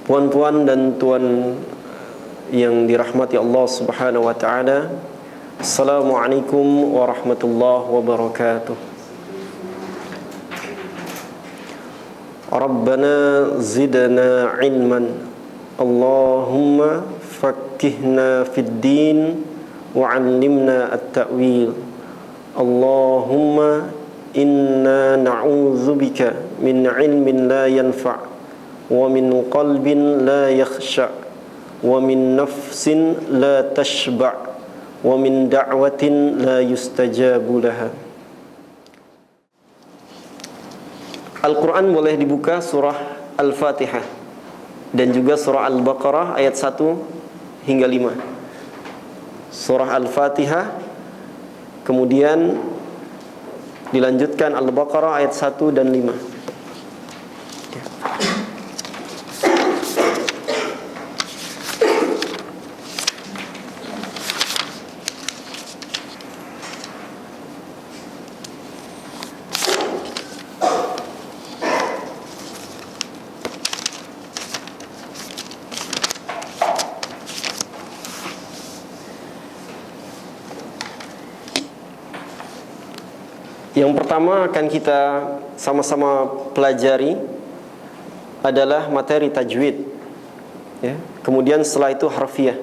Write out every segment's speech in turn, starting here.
Puan-puan dan tuan yang dirahmati Allah Subhanahu wa taala, Assalamualaikum warahmatullahi wabarakatuh. Rabbana zidna ilman, Allahumma faqqihna fid din wa 'allimna at-ta'wil. Allahumma inna na'udzubika min ilmin la yanfa' wa min qalbin la yakhsha' wa min nafsin la tashba' wa min da'watin la yustajabu laha. Al-Quran boleh dibuka surah Al-Fatihah dan juga surah Al-Baqarah ayat 1 hingga 5. Surah Al-Fatihah, kemudian dilanjutkan Al-Baqarah ayat 1 dan 5. Yang pertama akan kita sama-sama pelajari adalah materi tajwid, ya. Kemudian setelah itu harfiah,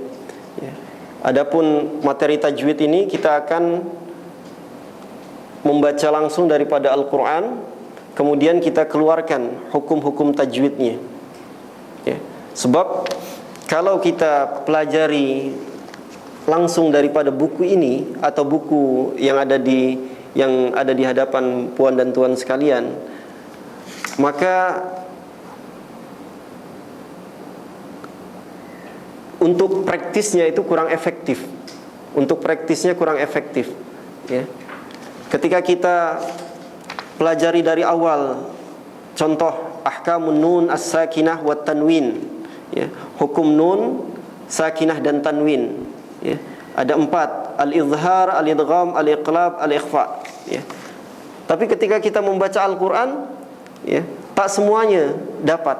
ya. Adapun materi tajwid ini kita akan membaca langsung daripada Al-Quran, kemudian kita keluarkan hukum-hukum tajwidnya, ya. Sebab kalau kita pelajari langsung daripada buku ini atau buku yang ada di hadapan puan dan tuan sekalian, maka untuk praktisnya itu kurang efektif. Ya. Ketika kita pelajari dari awal, contoh ahkamun nun as-sakinah wa tanwin, ya. Hukum nun, sakinah dan tanwin, ya. Ada 4, al-izhar, al-idgham, al-iqlab, al-ikhfa, ya. Tapi ketika kita membaca Al-Quran, ya, tak semuanya dapat.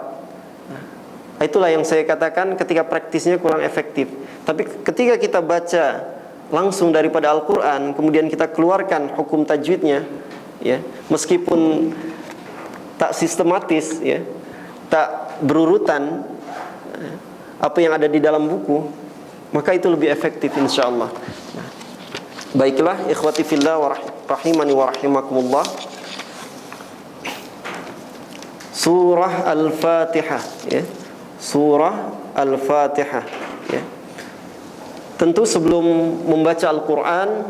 Itulah yang saya katakan ketika praktisnya kurang efektif. Tapi ketika kita baca langsung daripada Al-Quran, kemudian kita keluarkan hukum tajwidnya, ya, meskipun tak sistematis, ya, tak berurutan apa yang ada di dalam buku, maka itu lebih efektif insyaallah. Nah, baiklah ikhwati fillah wa rahimani wa rahimakumullah. Surah Al-Fatihah, ya. Surah Al-Fatihah, ya. Tentu sebelum membaca Al-Quran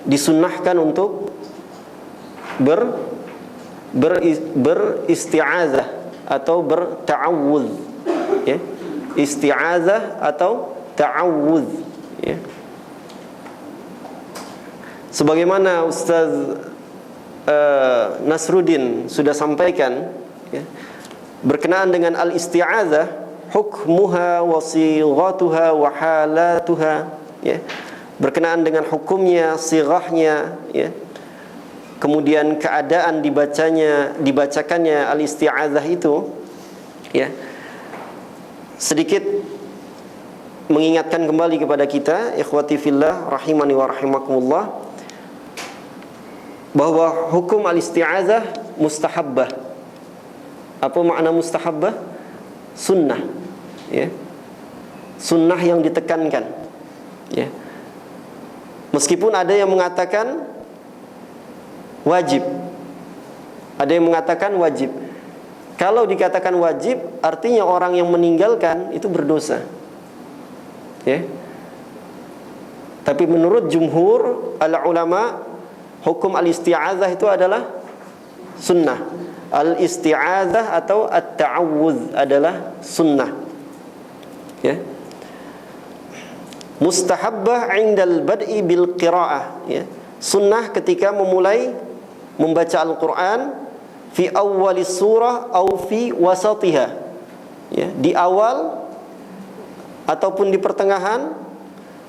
disunnahkan untuk beristi'adzah atau berta'awudz, ya. Isti'adzah atau ta'awudz, ya. Sebagaimana Ustaz Nasruddin sudah sampaikan, ya, berkenaan dengan al-isti'adzah, hukmuha wa sighatuha wa halatuha, ya. Berkenaan dengan hukumnya, sighahnya, ya. Kemudian keadaan dibacakannya al-isti'adzah itu, ya. Sedikit mengingatkan kembali kepada kita, ikhwati fillah rahimani wa rahimakumullah, bahwa hukum al-isti'adzah mustahabbah. Apa makna mustahabbah? Sunnah, ya. Sunnah yang ditekankan, ya. Meskipun ada yang mengatakan wajib, ada yang mengatakan wajib. Kalau dikatakan wajib, artinya orang yang meninggalkan itu berdosa, ya. Tapi menurut jumhur al-ulama, hukum al-isti'adzah itu adalah sunnah. Al-isti'adzah atau at-ta'awudz adalah sunnah, ya. Mustahabbah 'indal bad'i bil qira'ah, ya. Sunnah ketika memulai membaca Al-Quran, fi awwalis surah au fi wasatiha, ya, di awal ataupun di pertengahan.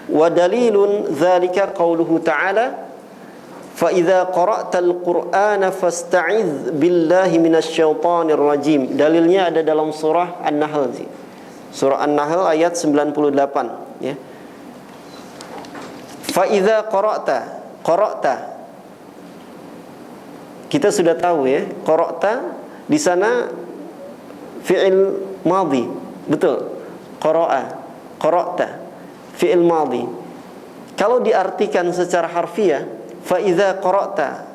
Wa dalilun dzalika qauluhu ta'ala Fa idza qara'tal Qur'ana fasta'iz billahi minasyaitonir rajim. Dalilnya ada dalam surah An-Nahl. Surah An-Nahl ayat 98, ya. Fa idza qara'ta. Kita sudah tahu, ya, qara'ta di sana fi'il madhi. Betul. Qara'ta fi'il madhi. Kalau diartikan secara harfiah, fa idza qara'ta,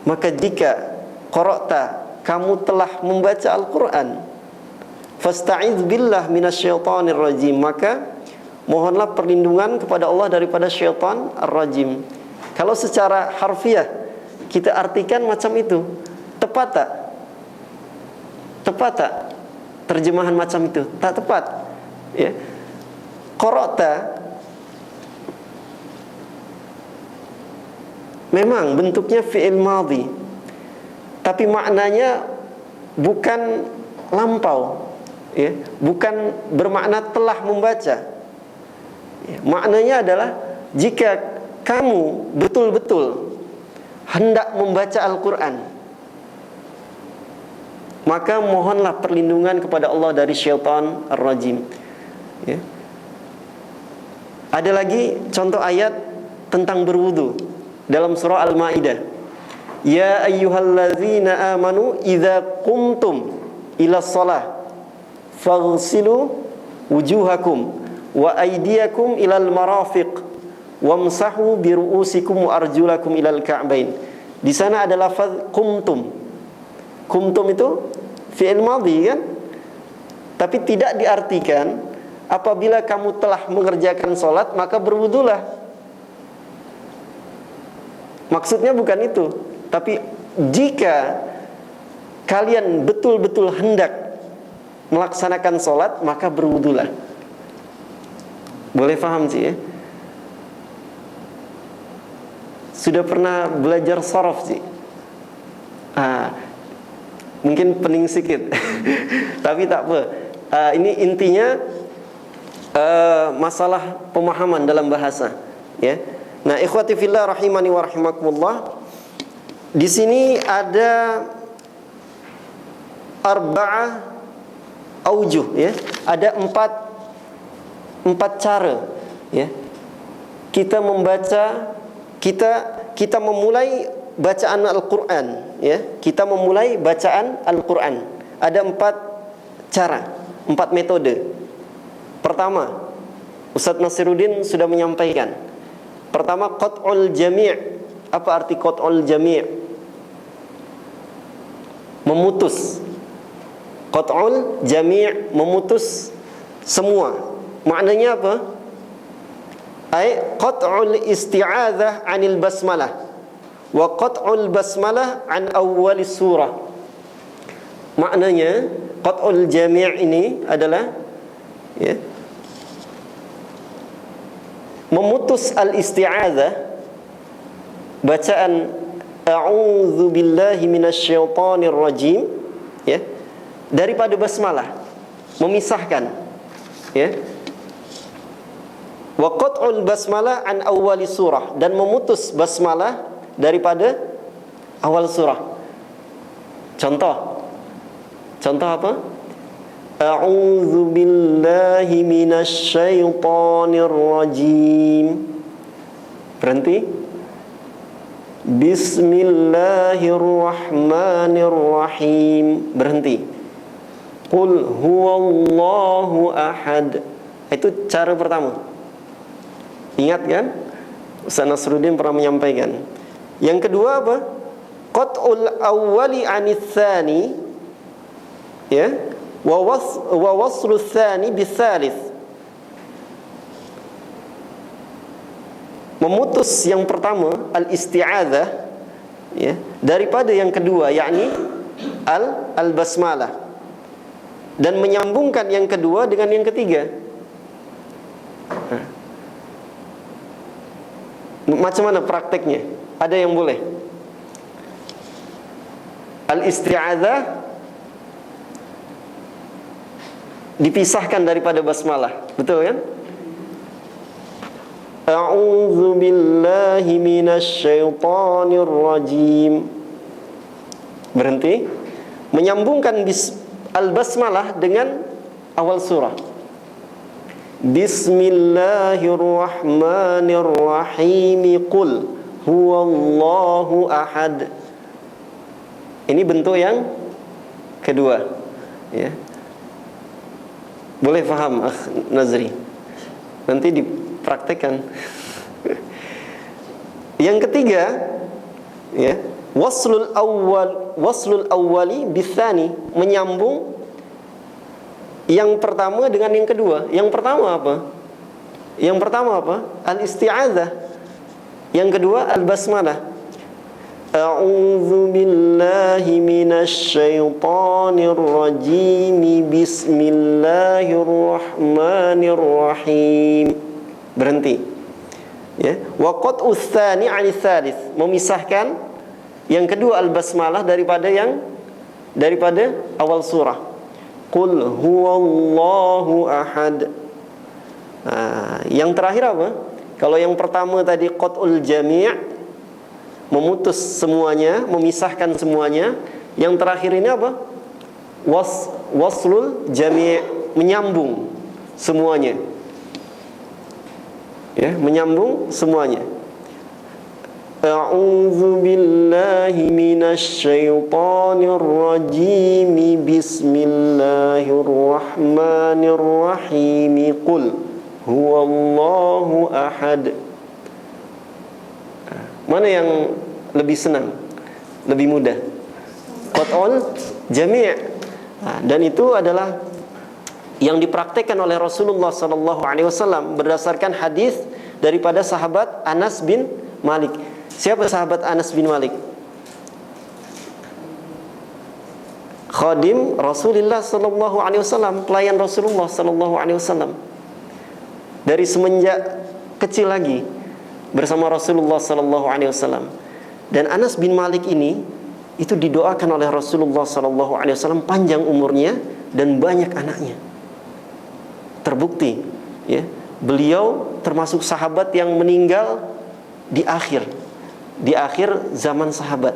maka jika qara'ta, kamu telah membaca Al-Qur'an, fasta'iz billah minasyaitonir rajim, maka mohonlah perlindungan kepada Allah daripada syaitan ar-rajim. Kalau secara harfiah kita artikan macam itu, tepat tak? Tepat tak terjemahan macam itu? Tak tepat, ya. Qara'ta memang bentuknya fi'il madhi, tapi maknanya bukan lampau, ya, bukan bermakna telah membaca, ya. Maknanya adalah jika kamu betul-betul hendak membaca Al-Quran, maka mohonlah perlindungan kepada Allah dari syaitan ar-rajim, ya. Ada lagi contoh ayat tentang berwudu dalam surah Al-Maidah. Ya ayyuhallazina amanu idza qumtum ila shalah faghsilu wujuhakum wa aydiyakum ilal marafiq wamsahu bi ru'usikum wa arjulakum ilal ka'bain. Di sana ada lafaz qumtum. Qumtum itu fi'il madhi, kan? Tapi tidak diartikan apabila kamu telah mengerjakan salat maka berwudulah. Maksudnya bukan itu. Tapi jika kalian betul-betul hendak melaksanakan sholat, maka berwudulah. Boleh faham sih, ya? Sudah pernah belajar sharaf sih? Mungkin pening sedikit. Tapi tak apa. Ini intinya masalah pemahaman dalam bahasa, ya. Nah, ikhwati fillah rahimani wa rahimakumullah. Di sini ada arba'ah aujuh, ya. Ada empat cara, ya. Kita membaca, kita memulai bacaan Al-Qur'an, ya. Kita memulai bacaan Al-Qur'an. Ada 4 cara, 4 metode. Pertama, Ustaz Nasiruddin sudah menyampaikan. Pertama, qat'ul jami'. Apa arti qat'ul jami'? Memutus. Qat'ul jami', memutus semua. Maknanya apa? Ai qat'ul isti'adzah 'anil basmalah wa qat'ul basmalah 'an awwal surah. Maknanya qat'ul jami' ini adalah, ya, memutus al-isti'adzah, bacaan a'udzu billahi minasyaitonir rajim, ya, daripada basmalah, memisahkan, ya. Wa qat'ul basmalah an awwali surah, dan memutus basmalah daripada awal surah. Contoh apa? A'udzu billahi minasyaitonir rajim. Berhenti. Bismillahirrahmanirrahim. Berhenti. Qul huwallahu ahad. Itu cara pertama. Ingat kan? Ustaz Nasruddin pernah menyampaikan. Yang kedua apa? Qat'ul awwali 'anits tsani, ya. Wa waslu tsani bitsalits. Memutus yang pertama al-isti'adzah, ya, daripada yang kedua, yakni al-basmalah, dan menyambungkan yang kedua dengan yang ketiga. Macam mana prakteknya? Ada yang boleh? Al-isti'adzah dipisahkan daripada basmalah, betul kan? A'udzu billahi minasyaitonir rajim. Berhenti. Menyambungkan al-basmalah dengan awal surah. Bismillahirrahmanirrahim. Qul huwallahu ahad. Ini bentuk yang kedua, ya. Boleh faham, Akh Nazri? Nanti dipraktekkan. Yang ketiga, ya, waslul awwali bitsani, menyambung yang pertama dengan yang kedua. Yang pertama apa? Yang pertama apa? Al-isti'adzah. Yang kedua al-basmalah. A'udzu billahi minasyaitonir rajim. Bismillahirrahmanirrahim. Berhenti. Ya, wa qat'us tsani 'ani tsalits, memisahkan yang kedua al-basmalah daripada awal surah. Qul huwallahu ahad. Yang terakhir apa? Kalau yang pertama tadi qat'ul jami', memutus semuanya, memisahkan semuanya. Yang terakhir ini apa? Waslul jami', menyambung semuanya. Ya, menyambung semuanya. A'udzu billahi minasyaitonir rajim. Bismillahirrahmanirrahim. Qul huwallahu ahad. Mana yang lebih senang, lebih mudah? Qat'ul jami'. Dan itu adalah yang dipraktekkan oleh Rasulullah sallallahu alaihi wasallam berdasarkan hadis daripada sahabat Anas bin Malik. Siapa sahabat Anas bin Malik? Khadim Rasulullah sallallahu alaihi wasallam, pelayan Rasulullah sallallahu alaihi wasallam. Dari semenjak kecil lagi bersama Rasulullah sallallahu alaihi wasallam. Dan Anas bin Malik ini itu didoakan oleh Rasulullah sallallahu alaihi wasallam panjang umurnya dan banyak anaknya. Terbukti, ya, beliau termasuk sahabat yang meninggal di akhir zaman sahabat,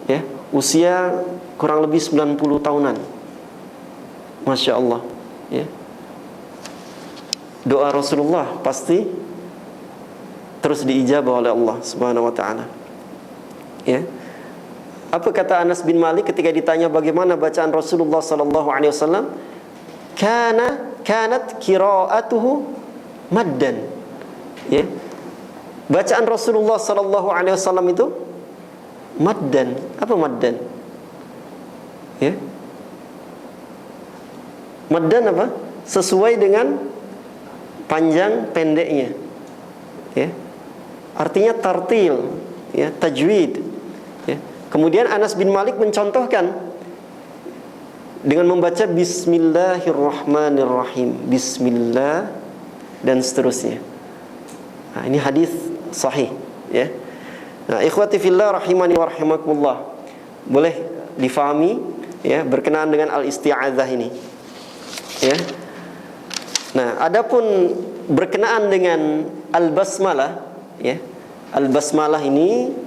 ya, usia kurang lebih 90 tahunan. Masya Allah, ya. Doa Rasulullah pasti terus diijabah oleh Allah Subhanahu wa taala. Ya. Apa kata Anas bin Malik ketika ditanya bagaimana bacaan Rasulullah sallallahu alaihi wasallam? Kanat qiraatuhu maddan. Ya. Bacaan Rasulullah sallallahu alaihi wasallam itu maddan. Apa maddan? Ya. Maddan apa? Sesuai dengan panjang pendeknya. Ya. Artinya tartil, ya, tajwid. Ya. Kemudian Anas bin Malik mencontohkan dengan membaca Bismillahirrahmanirrahim, Bismillah, dan seterusnya. Nah, ini hadis sahih, ya. Nah, ikhwati fillah rahimani wa rahimakumullah, boleh difahami, ya, berkenaan dengan al-isti'adzah ini, ya. Nah, adapun berkenaan dengan al-basmalah, ya, al-basmalah ini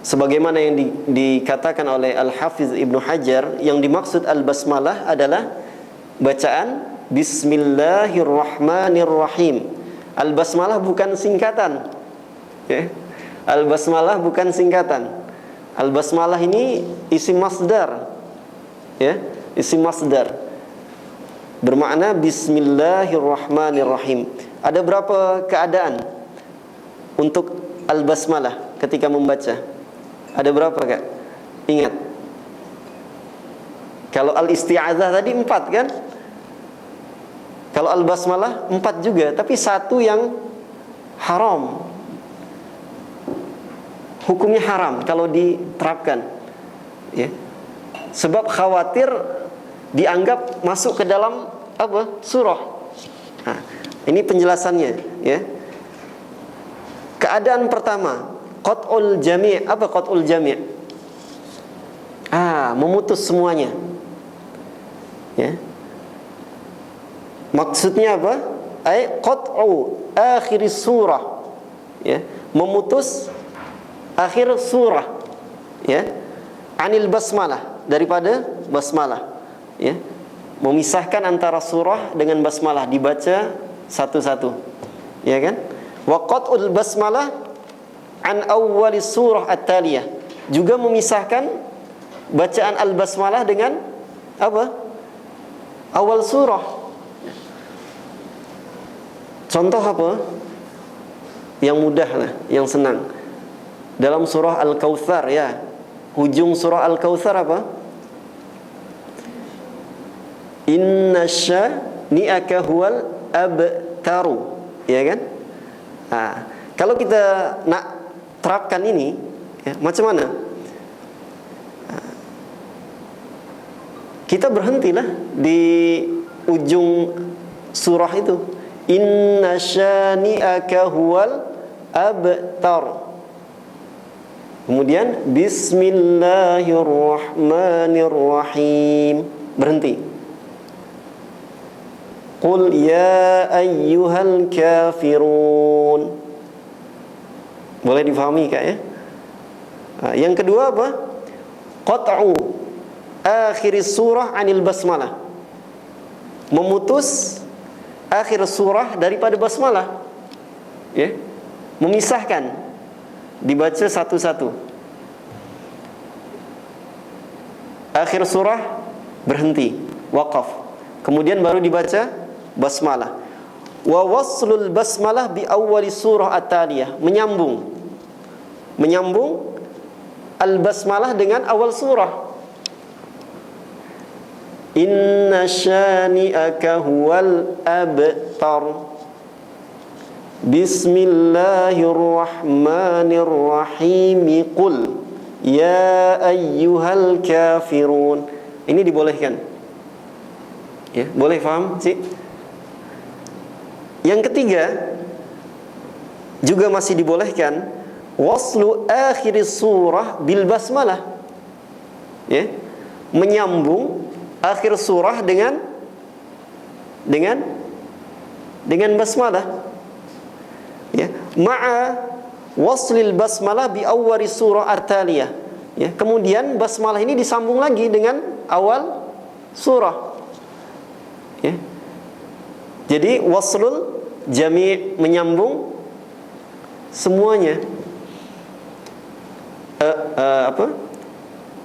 sebagaimana yang dikatakan oleh Al-Hafiz Ibnu Hajar, yang dimaksud al-basmalah adalah bacaan Bismillahirrahmanirrahim. Al-basmalah bukan singkatan, ya. Al-basmalah bukan singkatan. Al-basmalah ini isim masdar, ya, isim masdar, bermakna Bismillahirrahmanirrahim. Ada berapa keadaan untuk al-basmalah ketika membaca? Ada berapa, Kak? Ingat. Kalau al-isti'adzah tadi 4 kan? Kalau al-basmalah 4 juga, tapi satu yang haram. Hukumnya haram kalau diterapkan, ya. Sebab khawatir dianggap masuk ke dalam apa? Surah. Nah, ini penjelasannya, ya. Keadaan pertama, qat'ul jami'. Apa qat'ul jami'? Memutus semuanya, ya. Maksudnya apa? ay qat'u akhir surah, ya, memutus akhir surah, ya, anil basmalah, daripada basmalah, ya, memisahkan antara surah dengan basmalah, dibaca satu-satu, ya kan? Wa qat'ul basmalah an awwalis surah at-taliyah, juga memisahkan bacaan al-basmalah dengan apa? Awal surah. Contoh apa? Yang mudah lah, yang senang. Dalam surah Al-Kautsar, ya, ujung surah Al-Kautsar apa? Inna syani'aka huwal abtaru, ya kan? Nah, kalau kita nak terapkan ini, ya, macam mana? Kita berhentilah di ujung surah itu. Inna syani'aka huwal abtar. Kemudian bismillahirrahmanirrahim. Berhenti. Qul ya ayyuhal kafirun. Boleh difahami Kak, ya? Yang kedua apa? Qat'u akhir surah anil basmalah, memutus akhir surah daripada basmalah, ya, memisahkan, dibaca satu-satu. Akhir surah berhenti, waqaf, kemudian baru dibaca basmalah. Wa waslul basmalah bi awwali surah at-taliyah, menyambung al-basmalah dengan awal surah. Inna syani'aka huwal abtar. Bismillahirrahmanirrahim. Qul ya ayyuhal kafirun. Ini dibolehkan, ya, boleh faham sih? Yang ketiga juga masih dibolehkan, waslu akhir surah bil basmalah, ya, menyambung akhir surah dengan basmalah, ya, ma'a waslil basmalah bi awwali surah at-taliyah, ya, kemudian basmalah ini disambung lagi dengan awal surah, ya. Jadi waslul jami', menyambung semuanya. Apa?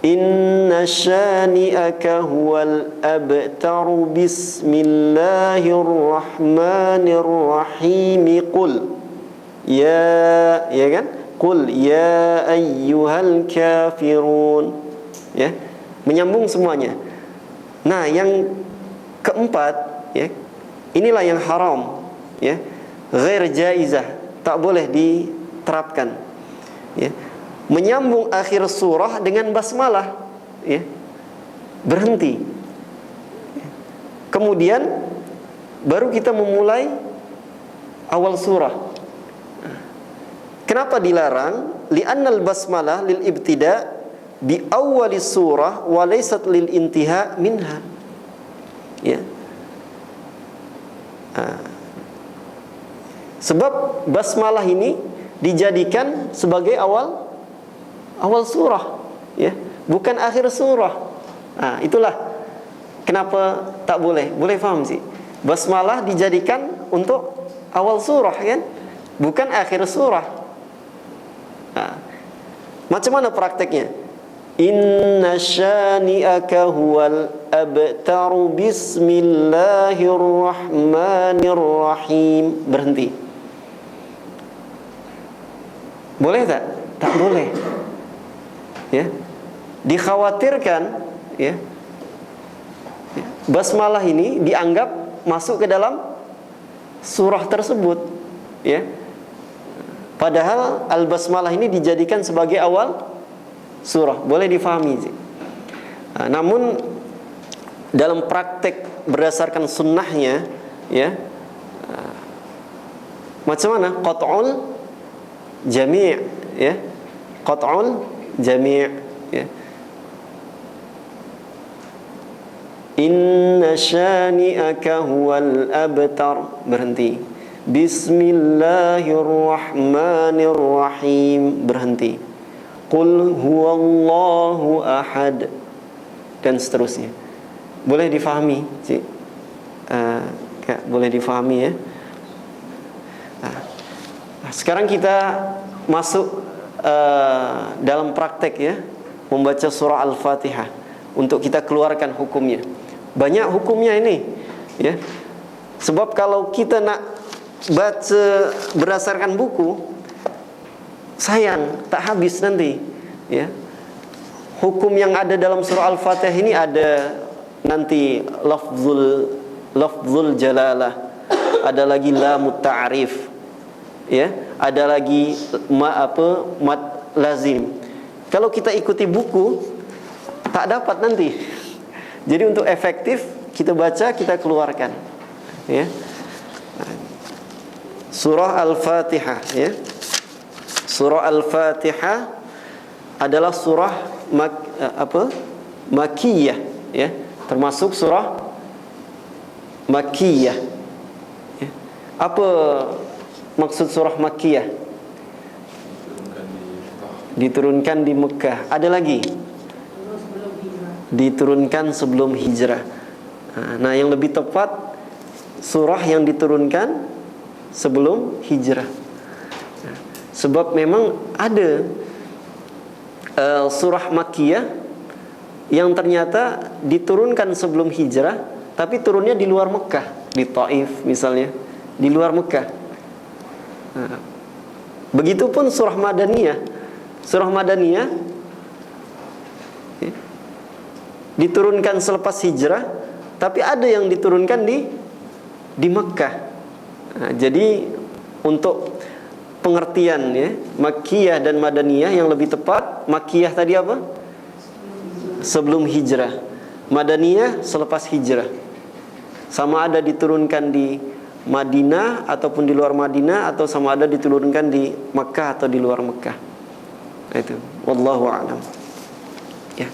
Inna syani'aka huwal abtaru. Bismillahirrahmanirrahim. Qul ya kan? Qul ya ayyuhal kafirun, ya, menyambung semuanya. Nah, yang keempat, ya, inilah yang haram, ya, ghair jaizah, tak boleh diterapkan, ya, menyambung akhir surah dengan basmalah, ya, berhenti, kemudian baru kita memulai awal surah. Kenapa dilarang? Li'annal basmalah lil ibtida' bi awwali surah wa laysat lil intiha minha, ya. Sebab basmalah ini dijadikan sebagai awal surah, ya, bukan akhir surah. Nah, itulah kenapa tak boleh. Boleh faham sih? Basmalah dijadikan untuk awal surah, kan, bukan akhir surah. Nah, macam mana prakteknya? Inna syani'aka huwal abtaru. Bismillahirrahmanirrahim. Berhenti. Boleh tak? Tak boleh, ya. Dikhawatirkan, ya, basmalah ini dianggap masuk ke dalam surah tersebut, ya. Padahal al-basmalah ini dijadikan sebagai awal surah. Boleh difahami sih. Namun dalam praktek berdasarkan sunnahnya, ya, macam mana? Qat'ul jami', ya, qat'ul jami', ya. Inna syani'aka huwal abtar. Berhenti. Bismillahirrahmanirrahim. Berhenti. Qul huwallahu ahad. Dan seterusnya. Boleh difahami, Cik? Kak, boleh difahami ya? Sekarang kita masuk dalam praktek ya, membaca surah Al-Fatihah untuk kita keluarkan hukumnya. Banyak hukumnya ini ya. Sebab kalau kita nak baca berdasarkan buku, sayang tak habis nanti ya. Hukum yang ada dalam surah Al-Fatihah ini ada nanti lafzul jalalah, ada lagi lamut ta'rif ya, ada lagi mad lazim. Kalau kita ikuti buku tak dapat nanti. Jadi untuk efektif kita baca, kita keluarkan ya. Surah Al-Fatihah ya. Surah Al-Fatihah adalah surah Makkiyah ya, termasuk surah Makkiyah ya. Apa maksud surah Makkiyah? Diturunkan di Mekah. Ada lagi? Diturunkan sebelum hijrah. Nah, yang lebih tepat surah yang diturunkan sebelum hijrah. Sebab memang ada surah Makkiyah yang ternyata diturunkan sebelum hijrah, tapi turunnya di luar Mekah, di Taif misalnya, di luar Mekah. Begitupun surah Madaniyah. Surah Madaniyah diturunkan selepas hijrah, tapi ada yang diturunkan di Mekah. Jadi untuk pengertian ya, Makkiyah dan Madaniyah yang lebih tepat, Makkiyah tadi apa? Sebelum hijrah. Madaniyah selepas hijrah. Sama ada diturunkan di Madinah ataupun di luar Madinah, atau sama ada diturunkan di Makkah atau di luar Makkah. Itu wallahu a'lam. Ya.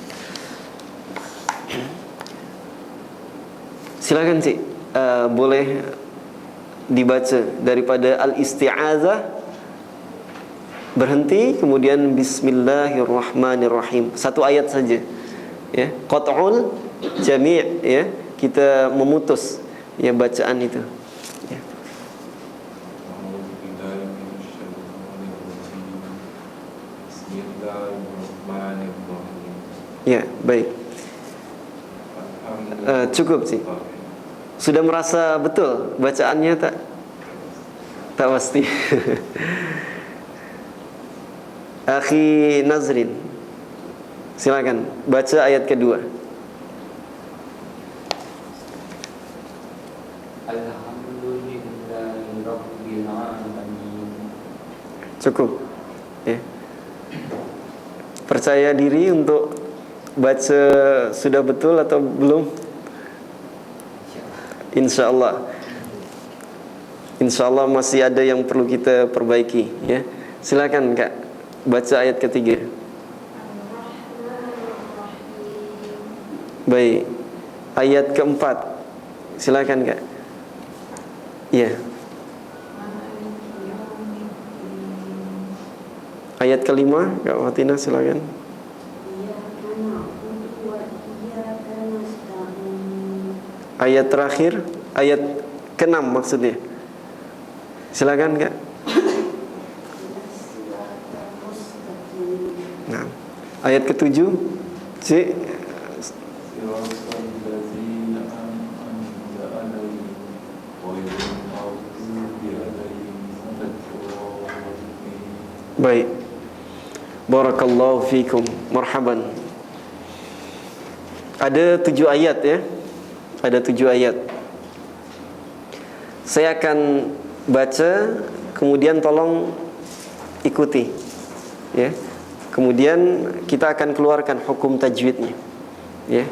Silakan sih, boleh dibaca daripada al-isti'azah, berhenti, kemudian bismillahirrahmanirrahim, satu ayat saja ya, qat'ul jami' ya, kita memutus ya bacaan itu ya. Ya, baik. Cukup sih. Sudah merasa betul bacaannya tak? Tak pasti. Akhi Nazrin, silakan baca ayat kedua. Cukup ya. Percaya diri untuk baca sudah betul atau belum? InsyaAllah masih ada yang perlu kita perbaiki ya. Silakan Kak, baca ayat ketiga. Baik, ayat keempat, silakan Kak. Ya. Ayat kelima, Kak Fatina silakan. Ayat terakhir, ayat ke-6 maksudnya. Silakan Kak. Nah, ayat ke-7, Cik. Baik. Barakallahu fikum. Marhaban. Ada 7 ayat ya. Ada 7 ayat. Saya akan baca, kemudian tolong ikuti ya. Kemudian kita akan keluarkan hukum tajwidnya ya.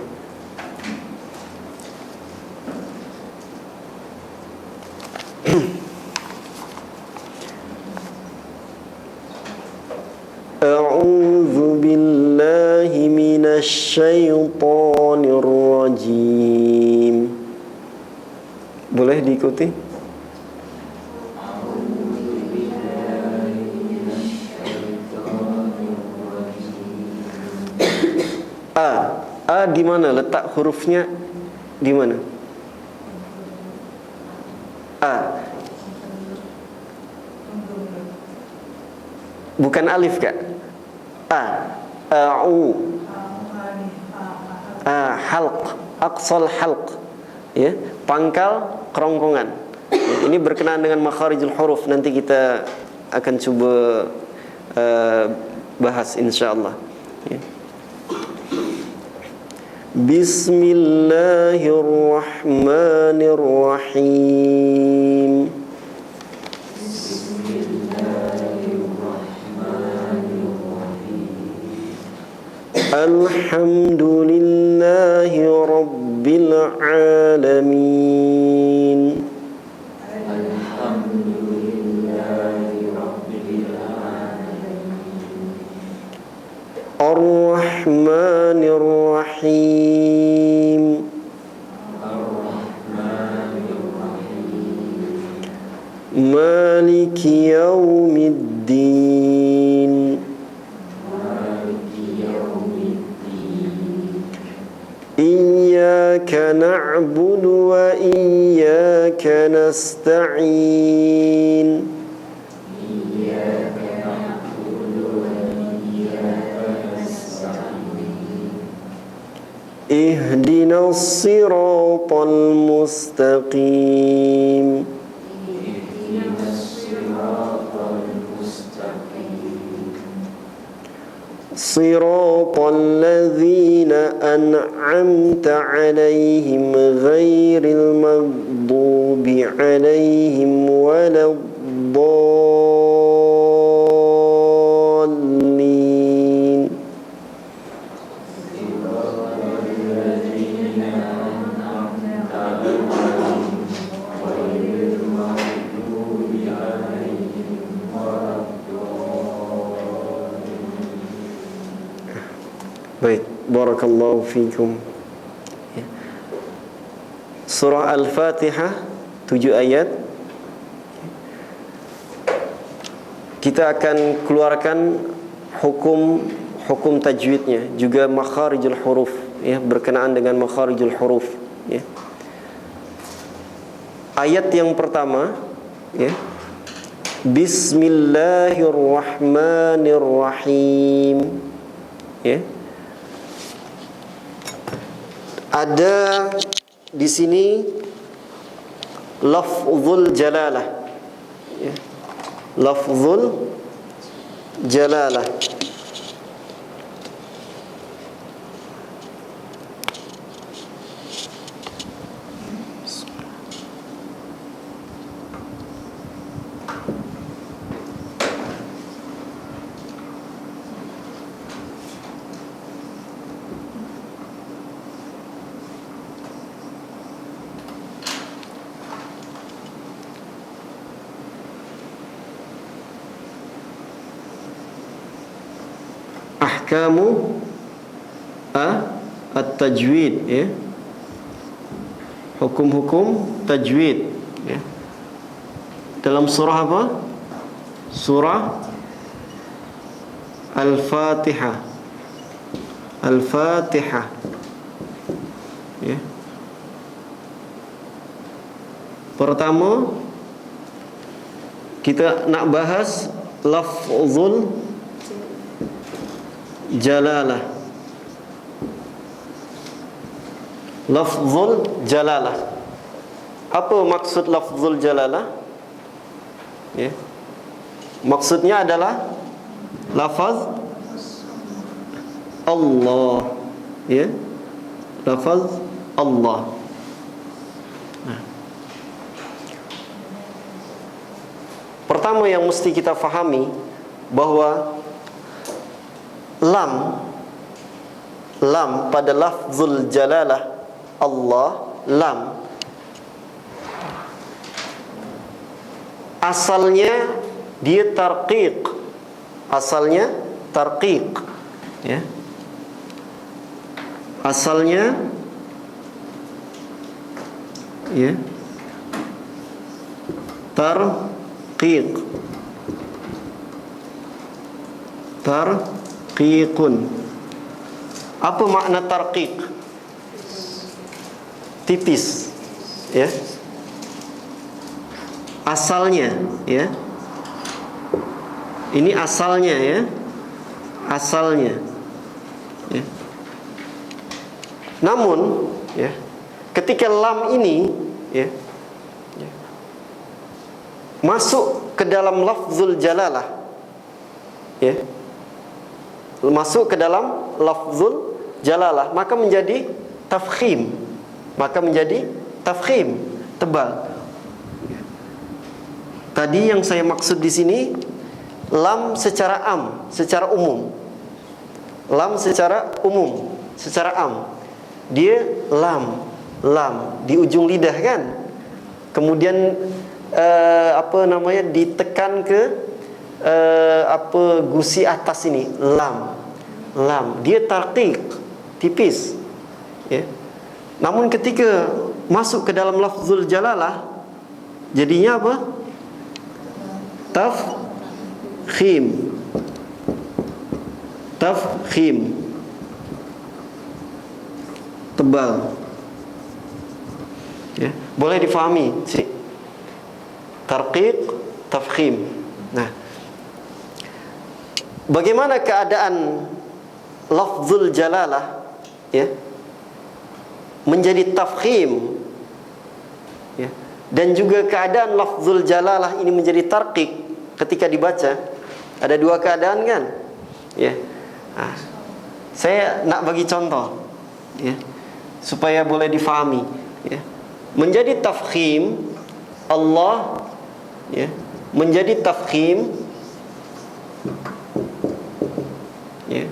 A'udzu billahi minasy minasyaitonir rajim. Boleh diikuti? A di mana letak hurufnya? Di mana? A. Bukan alif kak? A'u. Halq, aqsal halq. Ya, pangkal kerongkongan. Ya, ini berkenaan dengan makharijul huruf. Nanti kita akan coba bahas insyaallah. Ya. Bismillahirrahmanirrahim. Alhamdulillahi Rabbil Alamin. Ar-Rahmanir Rahim. Maliki Yaumiddin. Iyyaka na'budu wa iyyaka nasta'in. Ihdinas siratal mustaqim. Siratal ladzina an'amta 'alaihim ghairil maghdubi 'alaihim waladdallin. Baik, barakallahu fikum. Surah Al-Fatihah 7 ayat. Kita akan keluarkan hukum tajwidnya, juga makharijul huruf, ya, berkenaan dengan makharijul huruf, ya. Ayat yang pertama, ya. Bismillahirrahmanirrahim. Ya. Ada di sini lafzul jalalah, ya. Lafzul jalalah. Ahkamu at-tajwid, ya. Hukum-hukum tajwid, ya. Dalam surah apa? Surah Al-Fatihah. Al-Fatihah, ya. Pertama kita nak bahas lafzul jalalah. Lafzul jalalah. Apa maksud lafzul jalalah? Ya. Maksudnya adalah lafaz Allah, ya. Lafaz Allah. Pertama yang mesti kita fahami bahwa lam pada lafzul jalalah Allah, lam asalnya dia tarqiq, ya. asalnya ya tarqiqun. Apa makna tarqiq? Tipis, ya. Asalnya, ya. Ini asalnya, ya. Asalnya, ya. Namun, ya, ketika lam ini, ya, masuk ke dalam lafzul jalalah, ya, masuk ke dalam lafzul jalalah, maka menjadi tafkhim, tebal. Tadi yang saya maksud di sini lam secara am, secara umum. Lam secara umum, secara am. Dia lam di ujung lidah kan. Kemudian ditekan ke gusi atas ini, lam. Dia tarqiq, tipis, ya. Namun ketika masuk ke dalam lafzul jalalah, jadinya apa? Tafkhim, tebal, ya. Boleh difahami sih. Tarqiq, tafkhim. Nah, bagaimana keadaan lafzul jalalah, ya, menjadi tafkhim, ya, dan juga keadaan lafzul jalalah ini menjadi tarqiq ketika dibaca? Ada dua keadaan kan, ya. Nah, saya nak bagi contoh, ya, supaya boleh difahami, ya. Menjadi tafkhim Allah, ya, menjadi tafkhim, ya,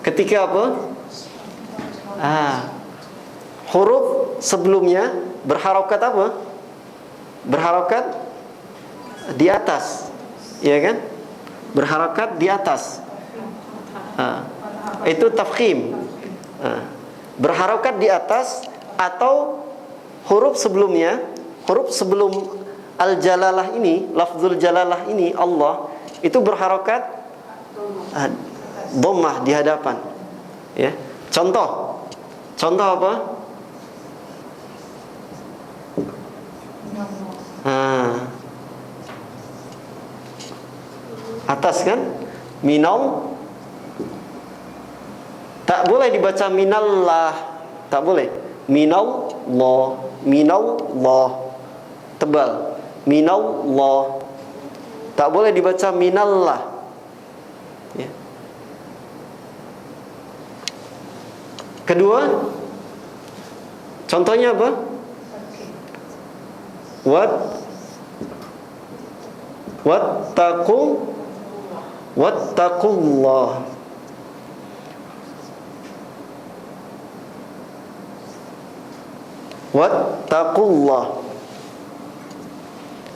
ketika apa? Huruf sebelumnya berharokat apa? Berharokat di atas, ya kan? Berharokat di atas. Itu tafkhim. Berharokat di atas, atau huruf sebelumnya, huruf sebelum al-jalalah ini, lafzul jalalah ini, Allah, itu berharokat dhammah di hadapan, ya. Contoh apa? Atas kan? Minal. Tak boleh dibaca minallah, tak boleh. Minallah, tebal. Minallah. Tak boleh dibaca minallah, ya. Kedua, contohnya apa? Wattaqullah. Wattaqullah.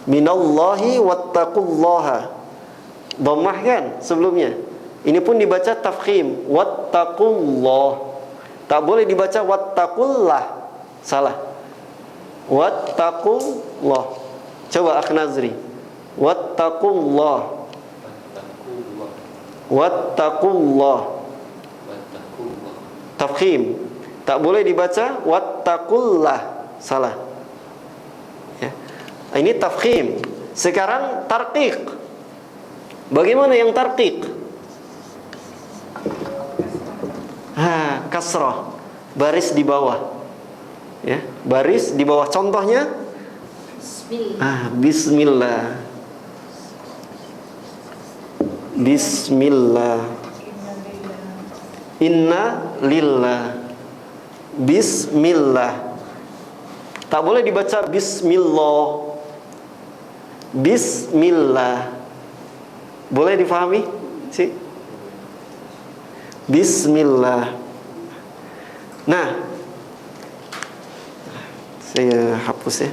Minallahi wattaqullaha. Dhammah kan sebelumnya. Ini pun dibaca tafkhim, wattaqullah. Tak boleh dibaca wattaqullah. Salah. Wattaqullah. Coba Akhnazri. Wattaqullah. Tafkhim. Tak boleh dibaca wattaqullah. Salah, ya. Ini tafkhim. Sekarang tarqiq. Bagaimana yang tarqiq? Kasrah, baris di bawah, ya, baris di bawah. Contohnya Bismillah. Inna lillah. Bismillah. Tak boleh dibaca bismillah. Bismillah. Boleh difahami sih? Bismillah. Nah, saya hapus, ya.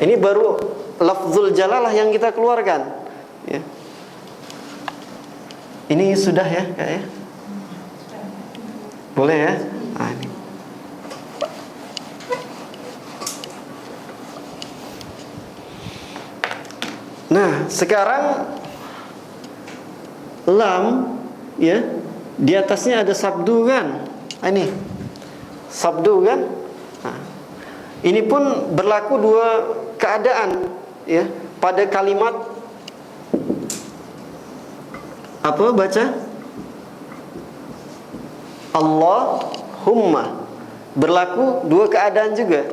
Ini baru lafzul jalalah yang kita keluarkan, ya. Ini sudah, ya, Kak, ya? Boleh, ya? Nah, sekarang lam, ya, di atasnya ada sabdu kan? Ini sabdu kan? Nah, ini pun berlaku dua keadaan, ya, pada kalimat apa baca? Allahumma. Berlaku dua keadaan juga.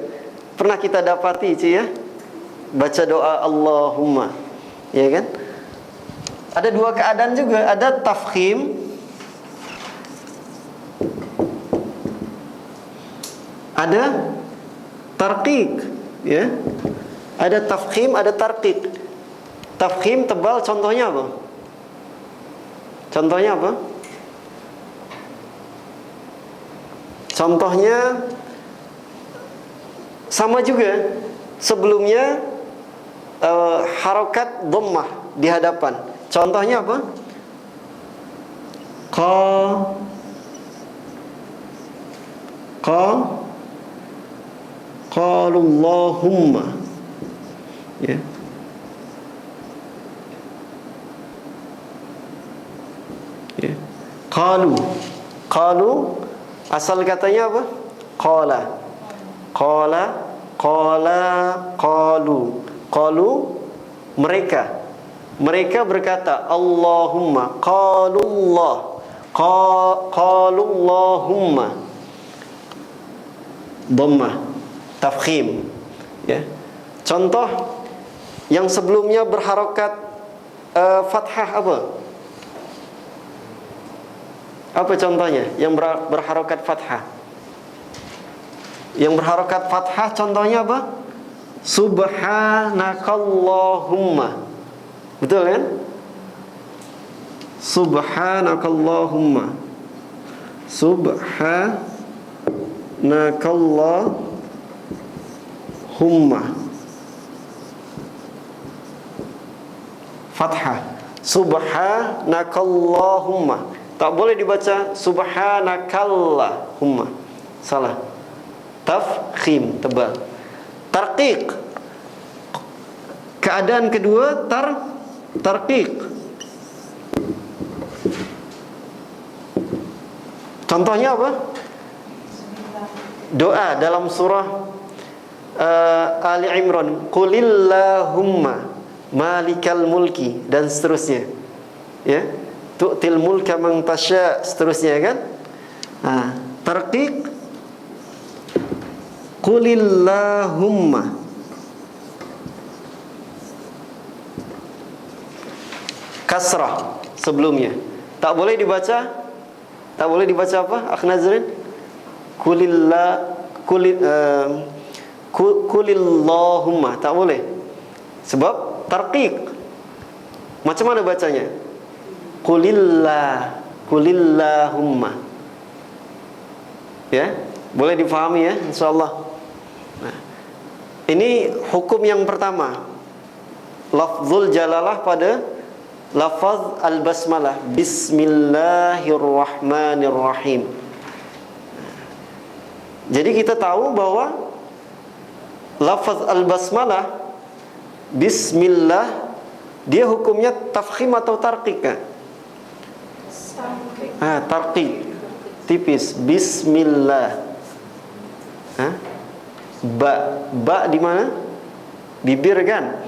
Pernah kita dapati, ya? Baca doa Allahumma, ya kan? Ada dua keadaan juga, ada tafkhim, ada tarqiq, ya. Ada tafkhim, ada tarqiq. Tafkhim tebal, contohnya apa? Contohnya apa? Contohnya sama juga. Sebelumnya harokat dhammah di hadapan. Contohnya apa? Qalullahumma, ya. Ya. Qalu asal katanya apa? Qalu mereka berkata Allahumma, qalullahumma, dhammah, tafkhim, ya. Contoh yang sebelumnya berharokat fathah apa? Apa contohnya yang berharokat fathah? Yang berharokat fathah contohnya apa? Subhanakallahumma. Betul kan? Subhanakallahumma. Subhanakallahumma. Fathah. Subhanakallahumma. Tak boleh dibaca subhanakallahumma. Salah. Tafkhim, tebal. Tarqiq. Keadaan kedua tarqiq. Contohnya apa? Doa dalam surah Ali Imran, Qulillahumma malikal mulki, dan seterusnya, ya. Tu'til mulka man tasya, seterusnya kan? Nah, tarqiq Qulillahumma. Kasrah sebelumnya. Tak boleh dibaca apa? Akh Nazrin? Qulillahumma. Tak boleh. Sebab tarqiq. Macam mana bacanya? Qulillahumma. Ya, boleh difahami ya, insyaallah. Nah, ini hukum yang pertama. Lafzul jalalah pada lafaz al-basmalah, bismillahirrahmanirrahim. Jadi kita tahu bahwa lafaz al-basmalah, bismillah, dia hukumnya tafkhim atau tarqiq kan? Tarqiq. Tipis. Bismillah. Ba di mana? Bibir kan?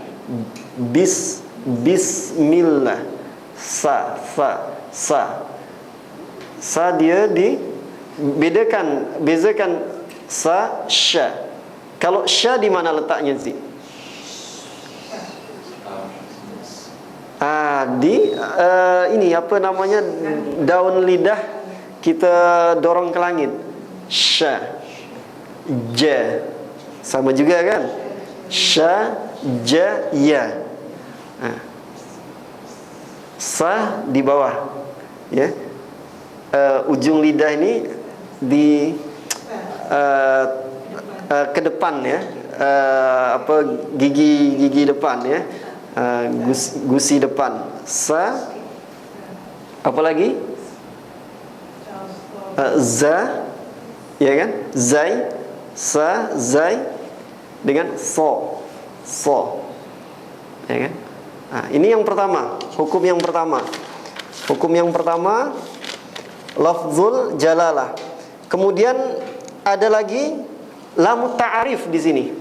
Bismillah. Sa dia bezakan sa, sya. Kalau sya di mana letaknya sih? Ini apa namanya, daun lidah kita dorong ke langit. Sya, ja, sama juga kan? Sya, ja, ya. Sa di bawah, ya. Ujung lidah ini di ke depan, ya. Gigi depan, ya. Gusi depan. Sa, apa lagi? Za, ya kan? Zai, sa, zai, dengan so, ya kan? Nah, ini yang pertama, hukum yang pertama. Hukum yang pertama, lafzul jalalah. Kemudian ada lagi lamut ta'arif di sini.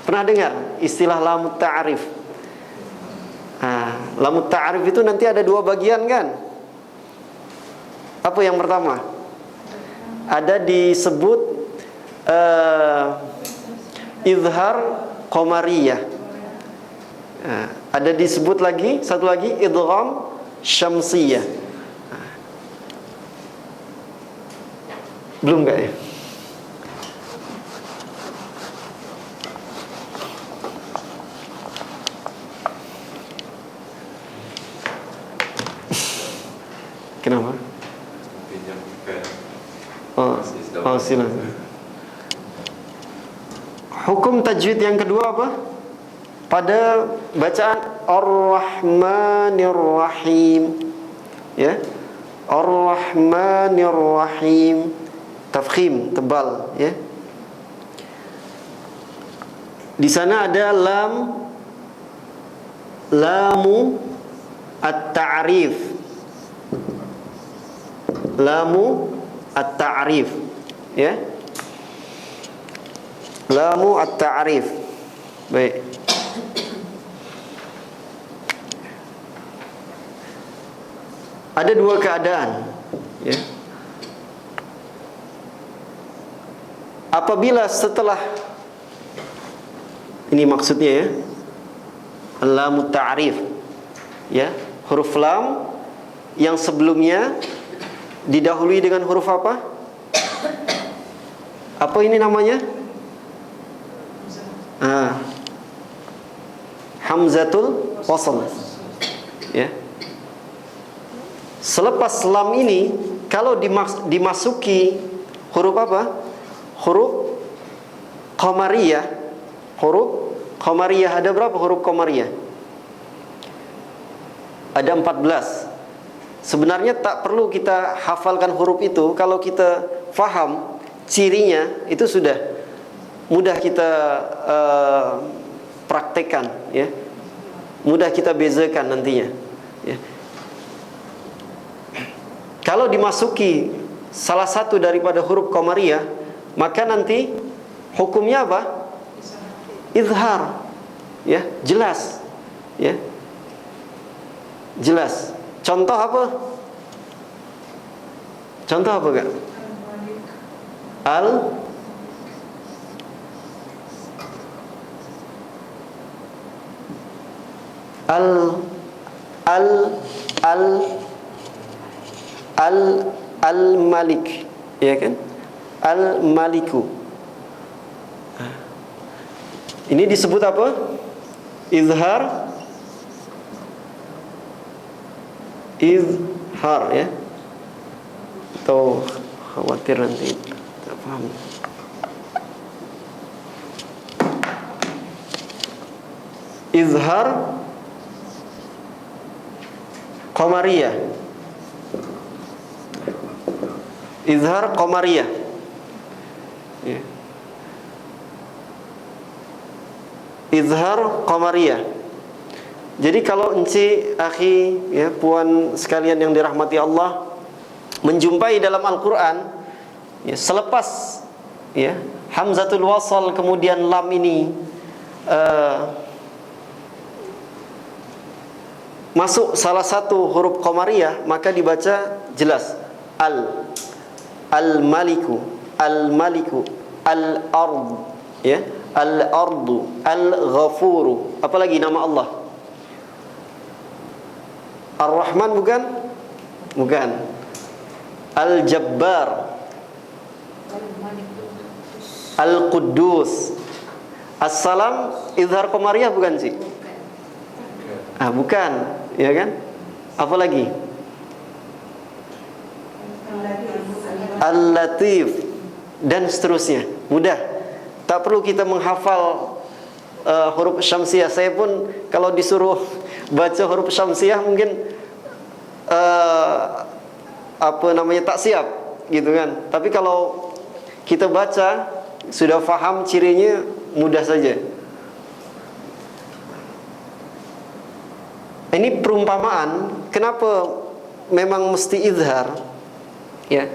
Pernah dengar istilah lamut ta'arif? Nah, lamut ta'arif itu nanti ada dua bagian kan? Apa yang pertama? Ada disebut izhar qamariyah. Nah, ada disebut lagi, satu lagi idgham syamsiyah. Belum enggak ya? Kenapa? Oh, silakan. Hukum tajwid yang kedua apa? Pada bacaan Ar-Rahmanir Rahim. Ya. Ar-Rahmanir Rahim. Tafkhim, tebal, ya. Di sana ada lamu at-ta'rif. Lamu at-ta'rif, ya. Lamu at-ta'rif. Baik. Ada dua keadaan, ya. Apabila setelah ini maksudnya ya, lam ta'rif, ya, huruf lam yang sebelumnya didahului dengan huruf apa? Apa ini namanya? Hamzatul wasl. Ya. Selepas lam ini kalau dimasuki huruf apa? Huruf qamariyah. Huruf qamariyah ada berapa huruf qamariyah? Ada 14. Sebenarnya tak perlu kita hafalkan huruf itu. Kalau kita faham cirinya, itu sudah mudah kita praktekkan, ya. Mudah kita bezakan nantinya, ya. Kalau dimasuki salah satu daripada huruf qamariyah, maka nanti hukumnya apa? Izhar, ya, jelas, ya, jelas. Contoh apa? Contoh apa, Kak? Al-Malik, ya kan? Al-Maliku. Ini disebut apa? Izhar, ya. Atau khawatir nanti tak paham. Izhar qamariyah. Izhar qamariyah, ya. Izhar qamariyah. Jadi kalau enci, akhi, ya, puan sekalian yang dirahmati Allah, menjumpai dalam Al-Quran, ya, selepas, ya, hamzatul wasal kemudian lam ini masuk salah satu huruf qamariyah, maka dibaca jelas Al-Maliku, Al-Maliku, Al-Ard, ya, Al-Ardu, Al-Ghafuru. Apalagi nama Allah? Ar-Rahman bukan? Bukan. Al-Jabbar, Al-Quddus. As-Salam izhar qamariyah bukan sih? Bukan, ya kan? Apa lagi? Al-Latif dan seterusnya. Mudah. Tak perlu kita menghafal huruf syamsiah. Saya pun kalau disuruh baca huruf syamsiah mungkin tak siap, gitu kan. Tapi kalau kita baca sudah faham cirinya, mudah saja. Ini perumpamaan. Kenapa memang mesti izhar? Ya.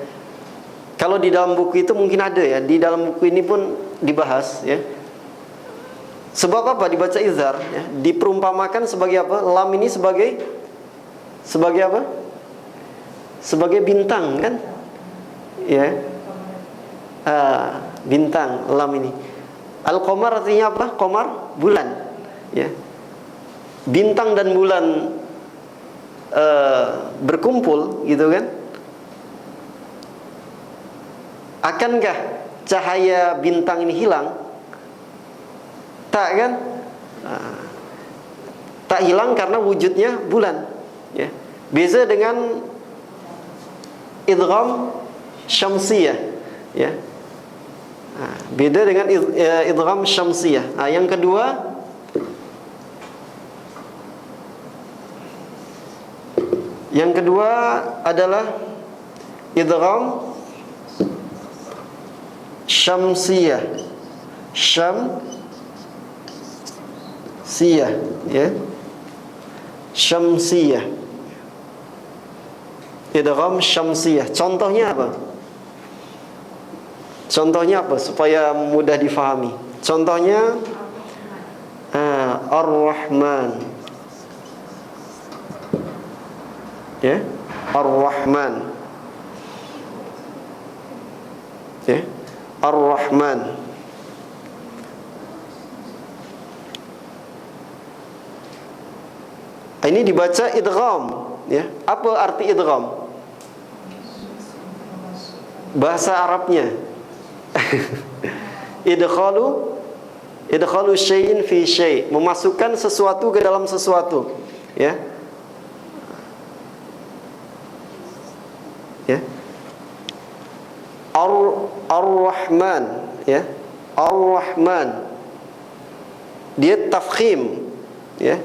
Kalau di dalam buku itu mungkin ada ya. Di dalam buku ini pun dibahas ya. Sebab apa dibaca izhar? Ya. Diperumpamakan sebagai apa? Lam ini sebagai apa? Sebagai bintang kan? Ya. Bintang lam ini. Al-qamar artinya apa? Qamar, bulan. Ya. Bintang dan bulan berkumpul gitu kan? Akankah cahaya bintang ini hilang? Tak kan? Tak hilang karena wujudnya bulan ya. Beza dengan idgham syamsiyah ya. Beda dengan idgham syamsiyah. Yang kedua adalah idgham syamsiyah. Syamsiyah ya. Syamsiyah. Idgham syamsiyah. Contohnya apa? Supaya mudah difahami. Contohnya Ar-Rahman. Ya, Ar-Rahman. Ya, Ar-Rahman. Ini dibaca idgham, ya. Apa arti idgham? Bahasa Arabnya. Idkhalu syai'in fi syai', memasukkan sesuatu ke dalam sesuatu, ya. Ya. Ar-Rahman, ya. Ar-Rahman. Dia tafkhim, ya.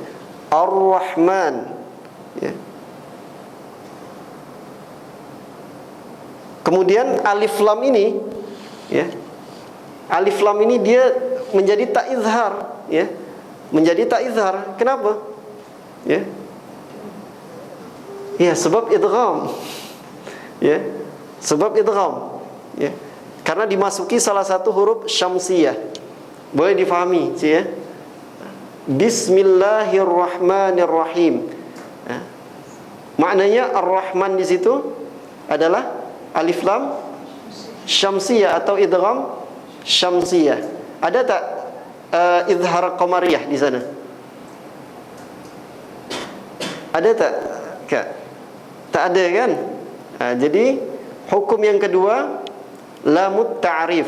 Ar-Rahman, ya. Kemudian alif lam ini, ya. Alif lam ini dia menjadi tak izhar, ya. Menjadi tak izhar. Kenapa? Ya. Ya, sebab idgham. Ya, sebab idgham. Ya. Karena dimasuki salah satu huruf syamsiyah. Boleh difahami, ya. Bismillahirrahmanirrahim. Ya. Maknanya Ar-Rahman di situ adalah alif lam syamsiyah atau idgham syamsiyah. Ada tak izhar qamariyah di sana? Ada tak? Tak ada kan? Jadi hukum yang kedua lamut ta'rif,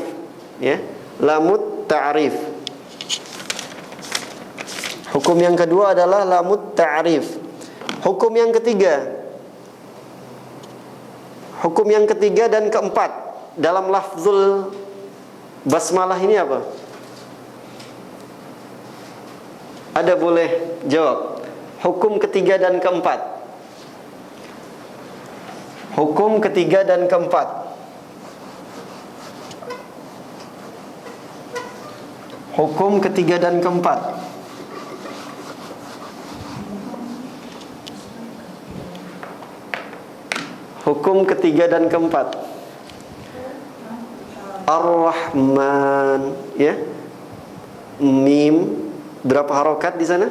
ya. Lamut ta'rif. Hukum yang kedua adalah lamut ta'rif. Hukum yang ketiga dan keempat dalam lafzul basmalah ini apa? Ada boleh jawab? Hukum ketiga dan keempat. Hukum ketiga dan keempat. Hukum ketiga dan keempat. Hukum ketiga dan keempat. Ar-Rahman, ya. Mim berapa harokat di sana?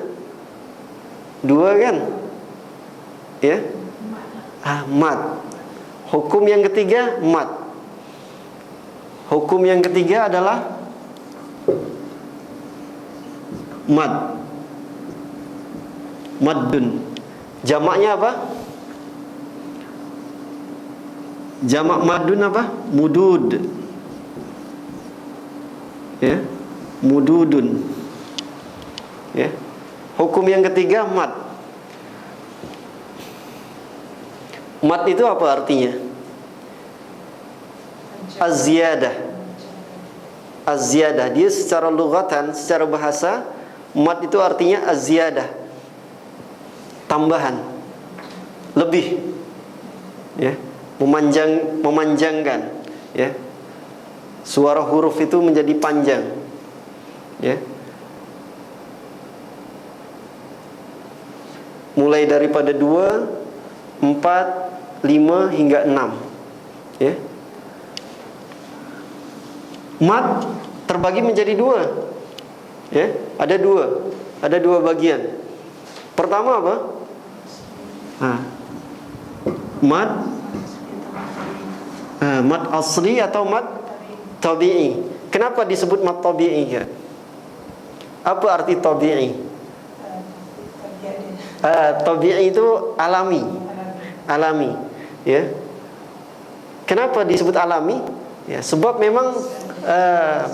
2 kan? Ya. Mad. Hukum yang ketiga mad. Hukum yang ketiga adalah mad. Maddun. Jamaknya apa? Jamak madun apa? Mudud. Ya. Mududun. Ya. Hukum yang ketiga mad. Mad itu apa artinya? Az-ziyadah. Az-ziyadah. Dia secara lughatan, secara bahasa, mad itu artinya az-ziyadah. Tambahan. Lebih. Ya. Memanjangkan, ya. Suara huruf itu menjadi panjang, ya. Mulai daripada 2, 4, 5 hingga 6. Ya. Mad terbagi menjadi 2. Ya, ada 2. Ada 2 bagian. Pertama apa? Mad mad asli atau mad tabi'i. Kenapa disebut mad tabi'i ya? Apa arti tabi'i? Tabi'i itu alami. Alami, ya. Kenapa disebut alami? Ya, sebab memang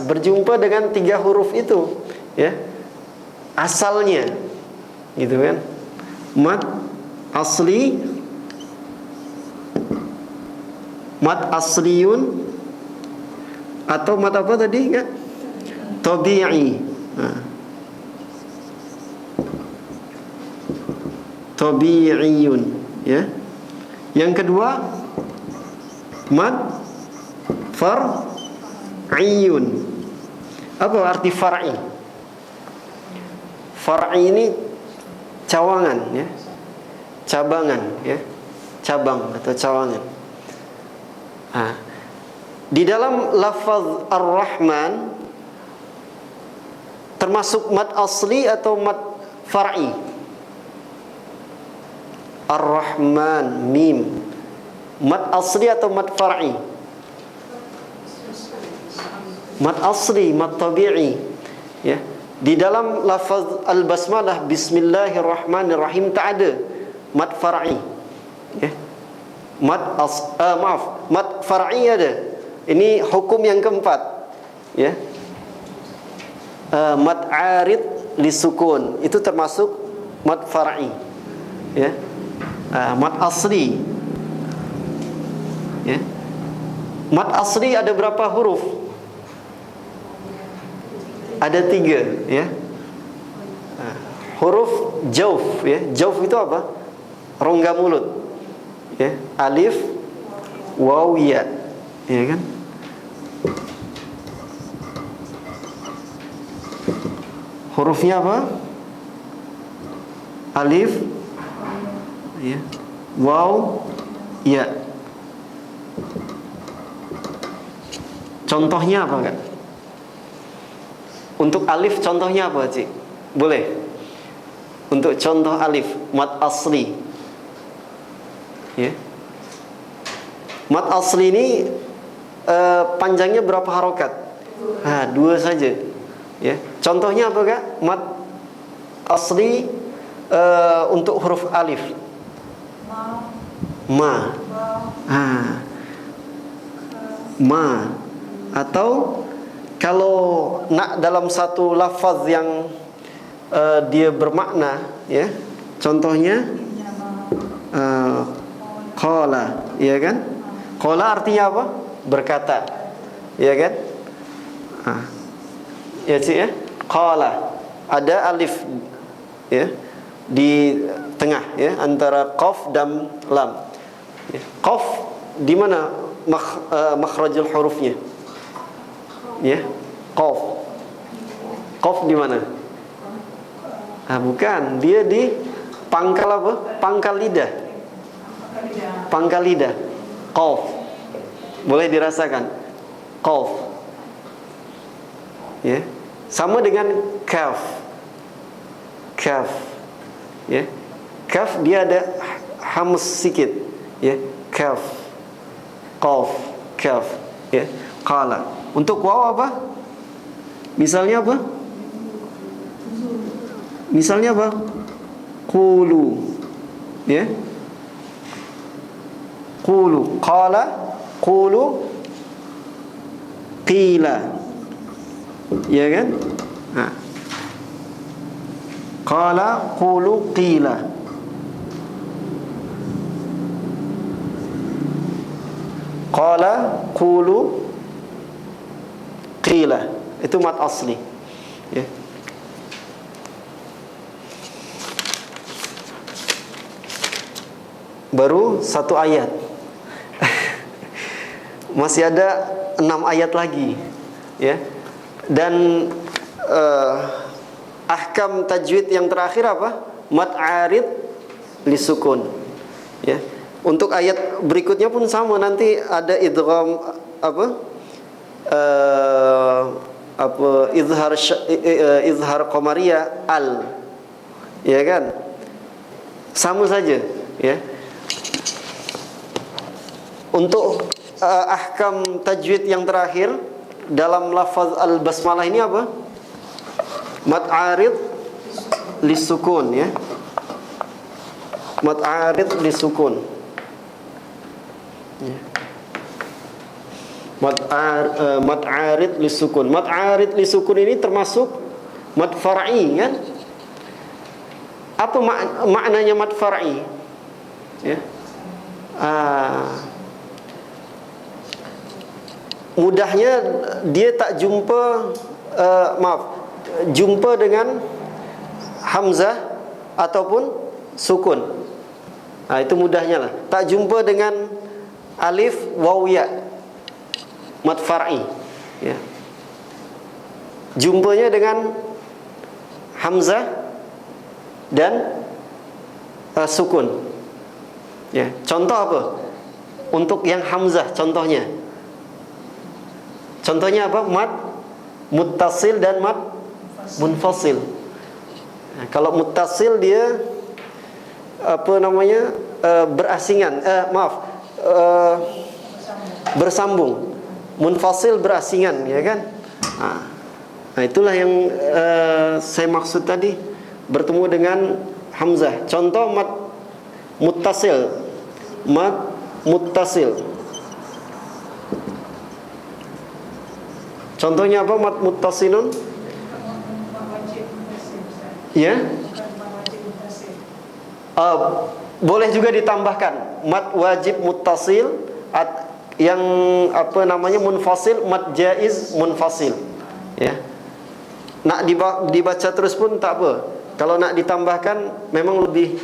berjumpa dengan 3 huruf itu, ya. Asalnya, gitu kan? Mad asli, mad asliyun, atau mad apa tadi kan? Tabi'i. Tabi'iyun, ya. Yang kedua mad far'iyun. Apa arti far'i? Far'i ini cawangan, ya. Cabangan, ya. Cabang atau cawangan. Di dalam lafaz Ar-Rahman termasuk mad asli atau mad far'i? Ar-Rahman, mim. Mad asli atau mad far'i? Mad asli, mad tabi'i. Ya. Di dalam lafaz al-basmalah bismillahirrahmanirrahim tak ada mad far'i. Ya. Mad far'i ada. Ini hukum yang keempat, ya. Mad arid lisukun itu termasuk mad far'i, ya. Mad asli, ya. Mad asli ada berapa huruf? Ada 3, ya. Huruf jauf, ya. Jauf itu apa? Rongga mulut, ya. Alif, waw, ya, ya kan? Hurufnya apa? Alif, ya, waw, ya. Contohnya apa kan? Untuk alif contohnya apa, Cik? Boleh? Untuk contoh alif mad asli, ya. Mad asli ini panjangnya berapa harokat? 2 saja, ya. Contohnya apa Kak? Mad asli untuk huruf alif. Ma. Ma. Atau kalau nak dalam satu lafaz yang dia bermakna, ya. Contohnya qala, ya kan? Qala artinya apa? Berkata, ya kan? Ya Cik, ya. Qala ada alif, ya, di tengah, ya, antara qaf dan lam. Ya. Qaf di mana makhrajul hurufnya? Ya, qaf. Qaf di mana? Bukan, dia di pangkal apa? Pangkal lidah. Pangkal lidah. Qaf. Boleh dirasakan. Qaf. Ya. Sama dengan kaf. Kaf. Ya. Kaf dia ada hams sedikit. Ya. Kaf. Qaf. Kaf. Ya. Qala. Untuk waw apa? Misalnya apa? Misalnya apa? Qulu. Ya. Qulu. Qala. Qulu. Qila. Ya kan? Qala. Qulu. Qila. Qala. Qulu. Qila. Itu mad asli, ya. Baru 1 ayat. Masih ada 6 ayat lagi, ya. Dan ahkam tajwid yang terakhir apa? Mad arid lisukun. Ya. Untuk ayat berikutnya pun sama, nanti ada idgham izhar qamariyah al. Ya kan? Sama saja, ya. Untuk ahkam tajwid yang terakhir dalam lafaz al-basmalah ini apa? Mad arid lisukun, ya. Mad arid lisukun. Ya. Mad arid lisukun. Mad arid lisukun ini termasuk mad far'i, kan? Apa maknanya mad far'i? Ya. Mudahnya dia tak jumpa jumpa dengan hamzah ataupun sukun. Itu mudahnya lah. Tak jumpa dengan alif waw ya. Mad far'i, ya. Jumpanya dengan hamzah dan sukun. Ya, contoh apa? Untuk yang hamzah contohnya. Contohnya apa? Mad muttasil dan mad munfasil. Nah, kalau muttasil dia berasingan, bersambung. Munfasil berasingan, ya kan? Nah, itulah yang saya maksud tadi, bertemu dengan hamzah. Contoh mad muttasil. Mad muttasil. Contohnya apa mad muttasilun? Ya? Boleh juga ditambahkan mad wajib muttasil, yang munfasil, mad jaiz munfasil. Ya. Nak dibaca terus pun tak apa. Kalau nak ditambahkan memang lebih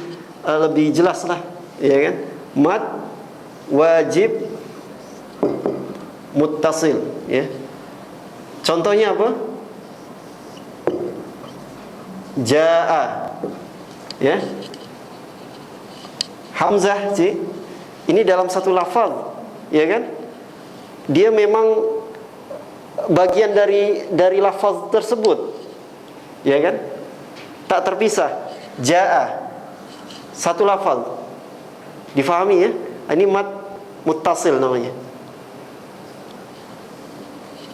jelas lah, ya kan? Mad wajib muttasil, ya. Contohnya apa? Jaa, ya. Hamzah sih. Ini dalam satu lafaz, ya kan? Dia memang bagian dari lafaz tersebut, ya kan? Tak terpisah. Jaa, satu lafaz. Difahami, ya? Ini mad muttasil namanya.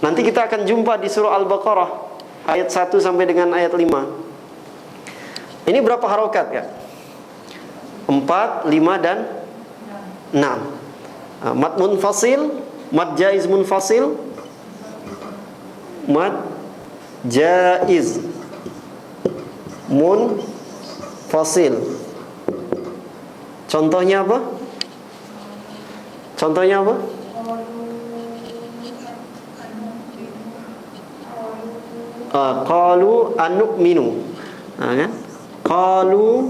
Nanti kita akan jumpa di surah Al-Baqarah ayat 1 sampai dengan ayat 5. Ini berapa harokat, ya? 4, 5 dan 6. Mad munfasil, mad jaiz munfasil, mad jaiz munfasil. Contohnya apa? Contohnya apa? Qalu anu'minu. Kan? Qalu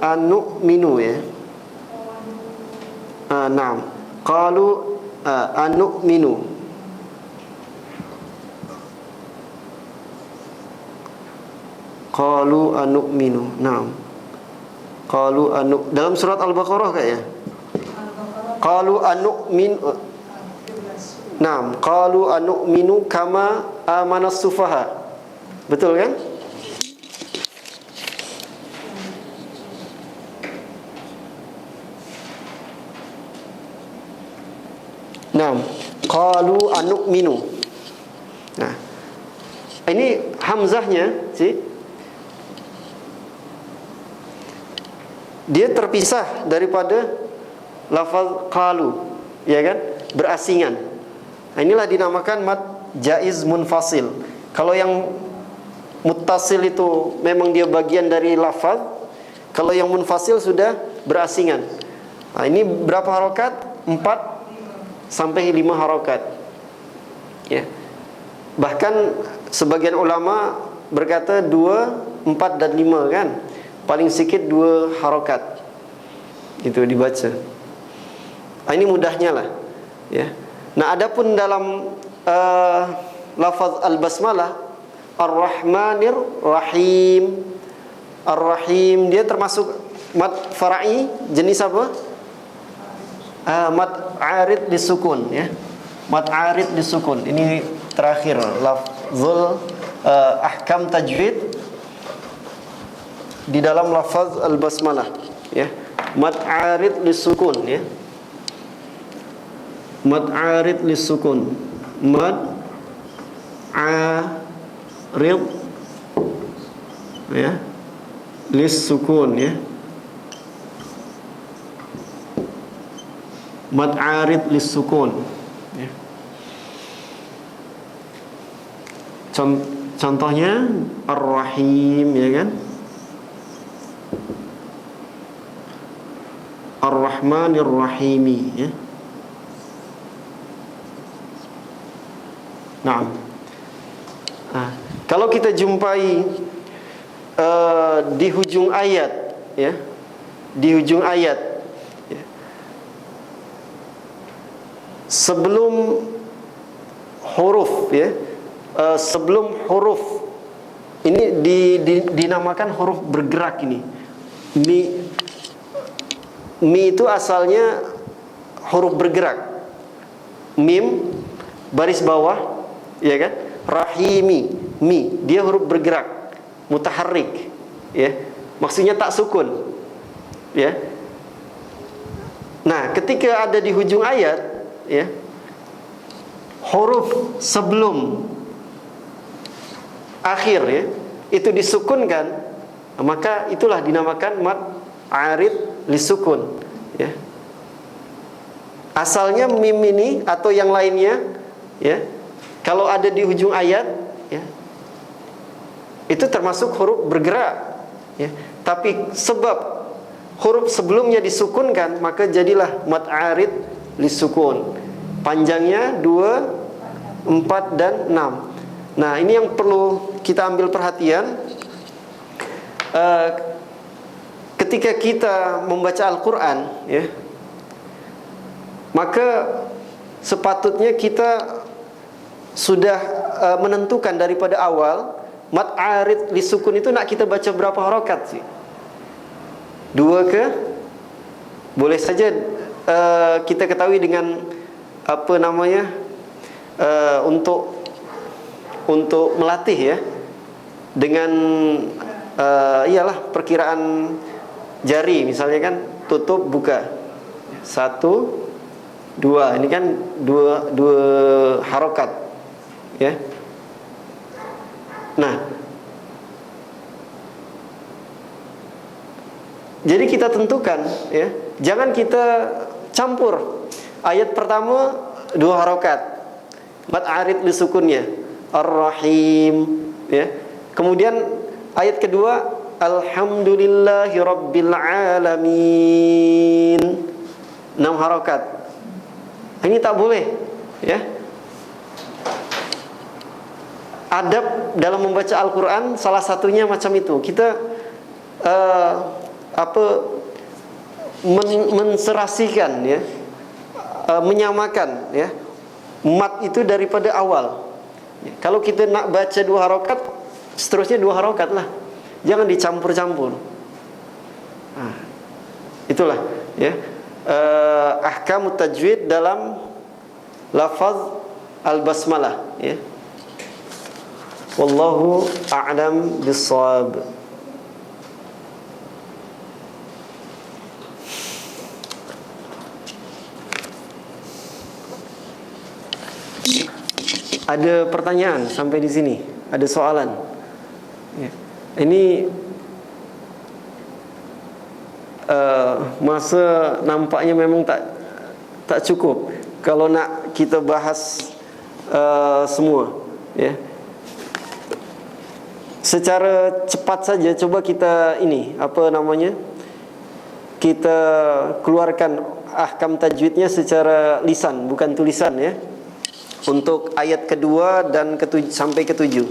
anu'minu, ya. Naam. Qalu anu'minu. Qalu anu'minu. Naam. Qalu dalam surat Al-Baqarah kayaknya. Qalu anu'minu. Naam, qalu anu'minu kama amanas sufaha. Betul kan? Naam, qalu anu'minu. Nah, ini hamzahnya sih, dia terpisah daripada lafaz qalu, ya kan? Berasingan. Nah, inilah dinamakan mad jaiz munfasil. Kalau yang muttasil itu memang dia bagian dari lafaz. Kalau yang munfasil sudah berasingan. Nah, ini berapa harokat? 4 sampai 5 harokat, ya. Bahkan sebagian ulama berkata 2, 4 dan 5, kan? Paling sedikit 2 harokat itu dibaca. Nah, ini mudahnya lah, ya. Nah, adapun dalam lafaz al-basmalah Ar-Rahmanir Rahim. Ar-Rahim dia termasuk mad fara'i jenis apa? Mad arid disukun ya. Mad arid disukun. Ini terakhir lafzul ahkam tajwid di dalam lafaz al-basmalah ya. Mad arid disukun ya. Mad arid disukun. Mad arid ya lisukun ya. Mad arid lisukun ya. Contohnya Ar-Rahim ya kan. Ar-Rahmanir Rahimi ya. Nah, kalau kita jumpai di hujung ayat ya, di hujung ayat ya, sebelum huruf ya, sebelum huruf ini dinamakan huruf bergerak ini. Mi itu asalnya huruf bergerak. Mim baris bawah ya kan? Rahimi, mi, dia huruf bergerak, mutaharrik ya. Maksudnya tak sukun. Ya. Nah, ketika ada di hujung ayat ya, huruf sebelum akhir ya, itu disukunkan, maka itulah dinamakan mad arid lisukun ya. Asalnya mim ini atau yang lainnya ya, kalau ada di ujung ayat ya, itu termasuk huruf bergerak ya. Tapi sebab huruf sebelumnya disukunkan, maka jadilah mad arid lisukun. Panjangnya 2, 4 dan 6. Nah, ini yang perlu kita ambil perhatian. Ketika kita membaca Al-Quran ya, maka sepatutnya kita sudah menentukan daripada awal mad arid lisukun itu nak kita baca berapa harakat sih? 2 ke? Boleh saja kita ketahui dengan apa namanya, untuk melatih ya, dengan iyalah perkiraan jari misalnya kan, tutup buka 1, 2, ini kan dua harokat ya. Nah, jadi kita tentukan ya, jangan kita campur. Ayat pertama 2 harokat mad arid lisukunnya Ar-Rahim ya. Kemudian ayat kedua Alhamdulillahi Rabbil Alamin 6 harokat. Ini tak boleh ya. Adab dalam membaca Al-Quran salah satunya macam itu. Kita menserasikan ya, menyamakan ya mat itu daripada awal ya. Kalau kita nak baca 2 harokat, seterusnya 2 harokat lah. Jangan dicampur-campur. Nah, itulah ya, ahkam tajwid dalam lafaz al-basmalah ya. Wallahu a'lam bis-shawab. Ada pertanyaan sampai di sini? Ada soalan? Ya. Ini masa nampaknya memang tak cukup kalau nak kita bahas semua ya. Secara cepat saja coba kita kita keluarkan ahkam tajwidnya secara lisan, bukan tulisan ya, untuk ayat kedua dan sampai ketujuh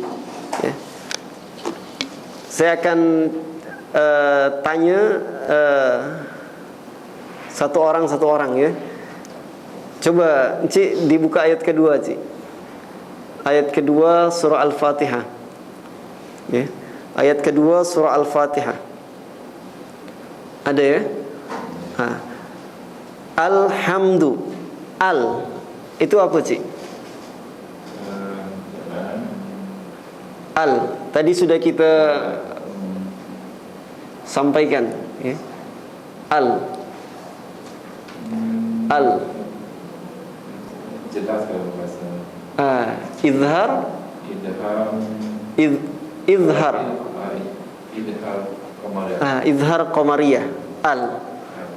ya. Saya akan tanya satu orang ya. Coba Cik dibuka ayat kedua Cik. Ayat kedua surah Al-Fatihah. Ya. Ayat kedua surah Al-Fatihah. Ada ya? Alhamdu. Al itu apa, Cik? Al tadi sudah kita sampaikan ya. Al jelas kalau bahasa izhar izhar qamariyah. Izhar qamariyah.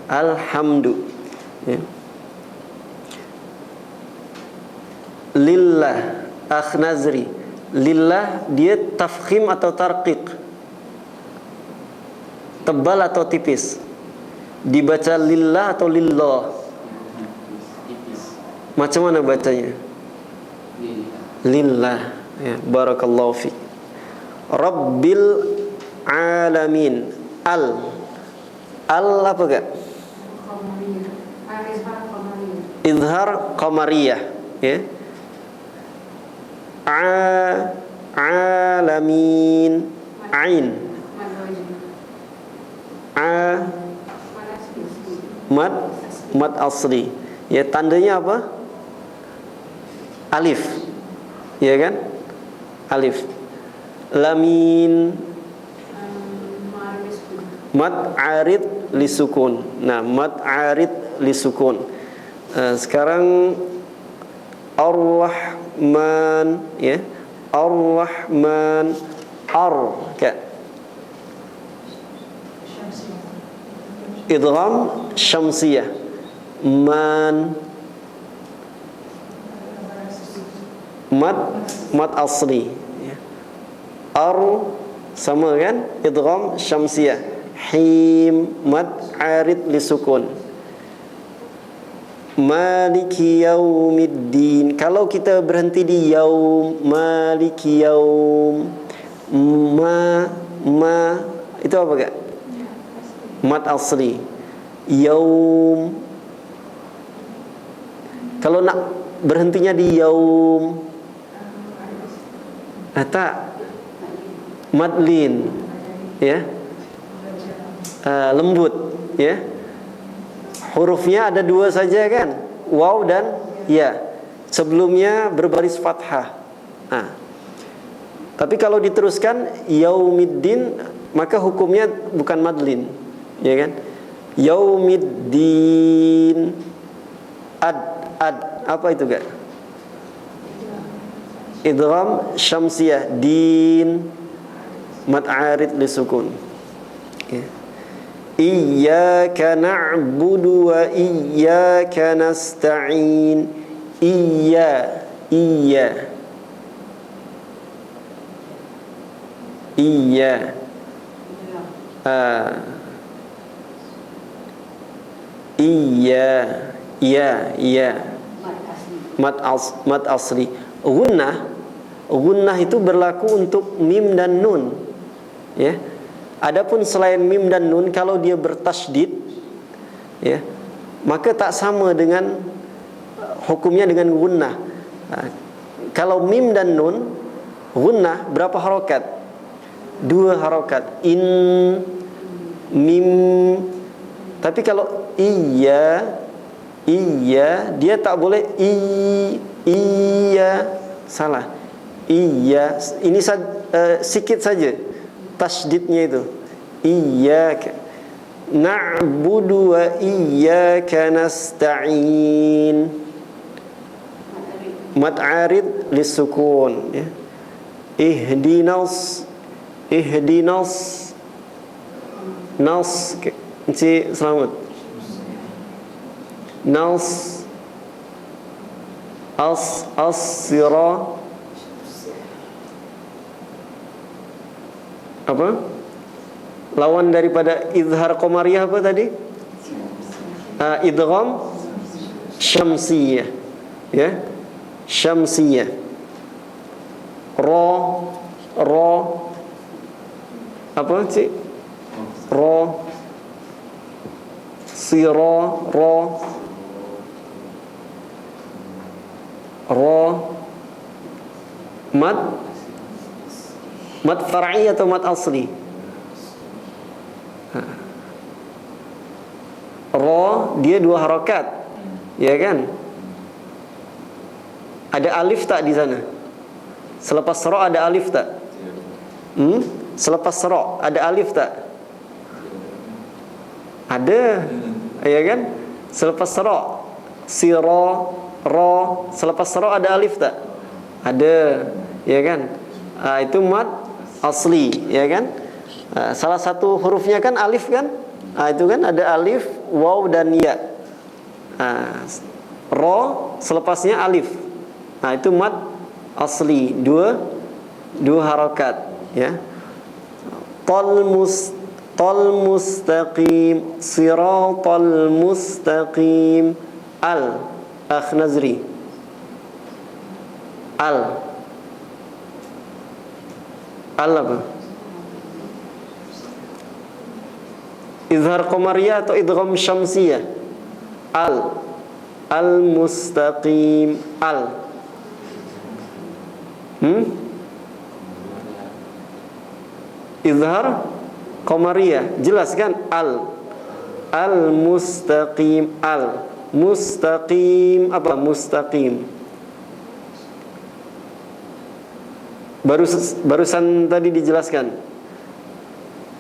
Alhamdu ya. Lillah Akhnazri. Lillah dia tafkhim atau tarqiq, tebal atau tipis? Dibaca lillah atau lillah? Macam mana bacanya? Lillah ya. Barakallahu fi. Rabbil alamin. Al apa gak? Izhar qamariyah ya. Alamin. Ain. Mad asli. Ya, tandanya apa? Alif. Ya kan? Alif. Lamin. Mad arid lisukun. Nah, mad arid lisukun. Sekarang Ar-Rahman ya. Ar-Rahman. Idgham syamsiyah. Man. Mad asli ya. Ar sama kan? Idgham syamsiyah. Him mad arid lisukun. Maliki yaumiddin. Kalau kita berhenti di yaum, maliki yaum, ma itu apa gak? Mad asli. Yaum. Kalau nak berhentinya di yaum, tak madlin ya. Lembut ya. Hurufnya ada dua saja kan, waw dan ya. Sebelumnya berbaris fathah. Tapi kalau diteruskan yaumiddin, maka hukumnya bukan madlin, ya kan? Yaumiddin. Ad apa itu gak? Idgham syamsiyah. Din mad arid lisukun ya. Iyyaka na'budu wa iyyaka nasta'in. Iya. Iya. Iya. Mad asli. Gunnah itu berlaku untuk mim dan nun ya. Adapun selain mim dan nun, kalau dia bertasydid ya, maka tak sama dengan hukumnya dengan gunnah. Kalau mim dan nun gunnah berapa harokat? 2 harokat. In, mim. Tapi kalau iya dia tak boleh iya. Salah. Iya. Ini sikit saja tasydidnya itu. Iyyaka na'budu wa iyyaka nasta'in. Mad arid lisukun ya. Ihdinas nas Encik selamat. Nas as-sira apa? Lawan daripada izhar qamariyah apa tadi? Idgham syamsiyah ya. Syamsiyah. Ra apa sih? Ra sira ra mad Mad far'i atau mad asli? Ro dia 2 harokat, ya kan? Ada alif tak di sana? Selepas ro ada alif tak? Selepas ro ada alif tak? Ada, ya kan? Selepas ro, si ro, selepas ro ada alif tak? Ada, ya kan? Itu mad asli, ya kan? Salah satu hurufnya kan alif kan? Itu kan ada alif, waw dan ya. Ro selepasnya alif. Itu mad asli, dua harakat, ya. Tol mustaqim, siratal mustaqim. Akh Nazri. Al apa? Izhar qamariyah atau idgham syamsiyah? Al mustaqim. Izhar qamariyah, jelas kan? Al mustaqim. Mustaqim apa? Mustaqim. Barusan tadi dijelaskan.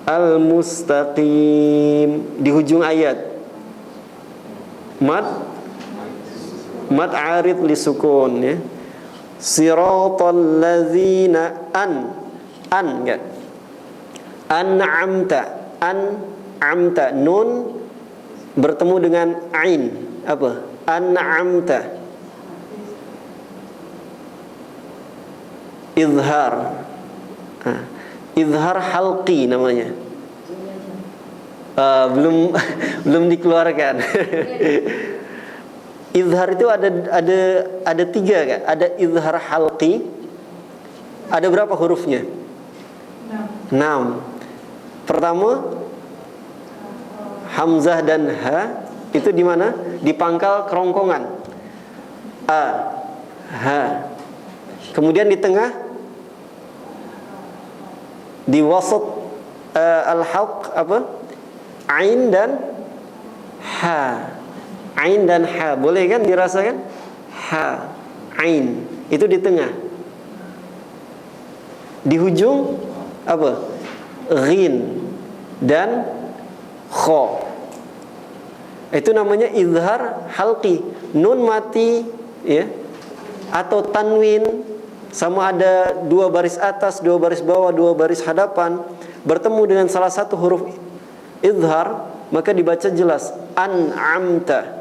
Al mustaqim di hujung ayat. Mad arid li sukun, ya. Siratal ladzina enggak? An'amta nun bertemu dengan ain, apa? An'amta. Izhar halqi namanya. Belum dikeluarkan. Izhar itu ada 3 kan? Ada izhar halqi. Ada berapa hurufnya? 6. Pertama hamzah dan ha itu di mana? Di pangkal kerongkongan. Ha. Kemudian di tengah, di wasat al-halq apa? Ain dan ha. Ain dan ha, boleh kan dirasakan? Ha, ain, itu di tengah. Di hujung apa? Ghin dan kha. Itu namanya izhar halqi. Nun mati, ya, atau tanwin, sama ada 2 baris atas, 2 baris bawah, 2 baris hadapan, bertemu dengan salah satu huruf izhar, maka dibaca jelas an'amta.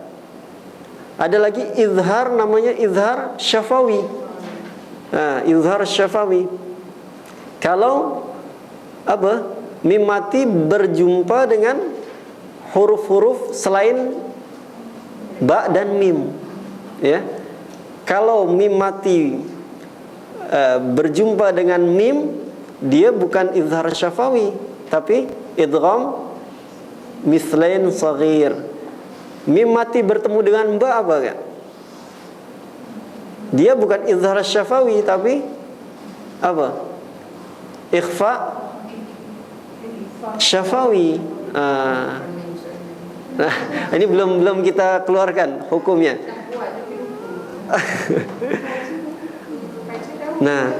Ada lagi izhar namanya izhar syafawi. Izhar syafawi. Kalau apa? Mim mati berjumpa dengan huruf-huruf selain ba dan mim, ya. Kalau mim mati berjumpa dengan mim, dia bukan izhar syafawi, tapi idgham mislain saghir. Mim mati bertemu dengan ba apa kan? Dia bukan izhar syafawi, tapi apa? Ikhfa syafawi. Nah, ini belum kita keluarkan hukumnya. Nah,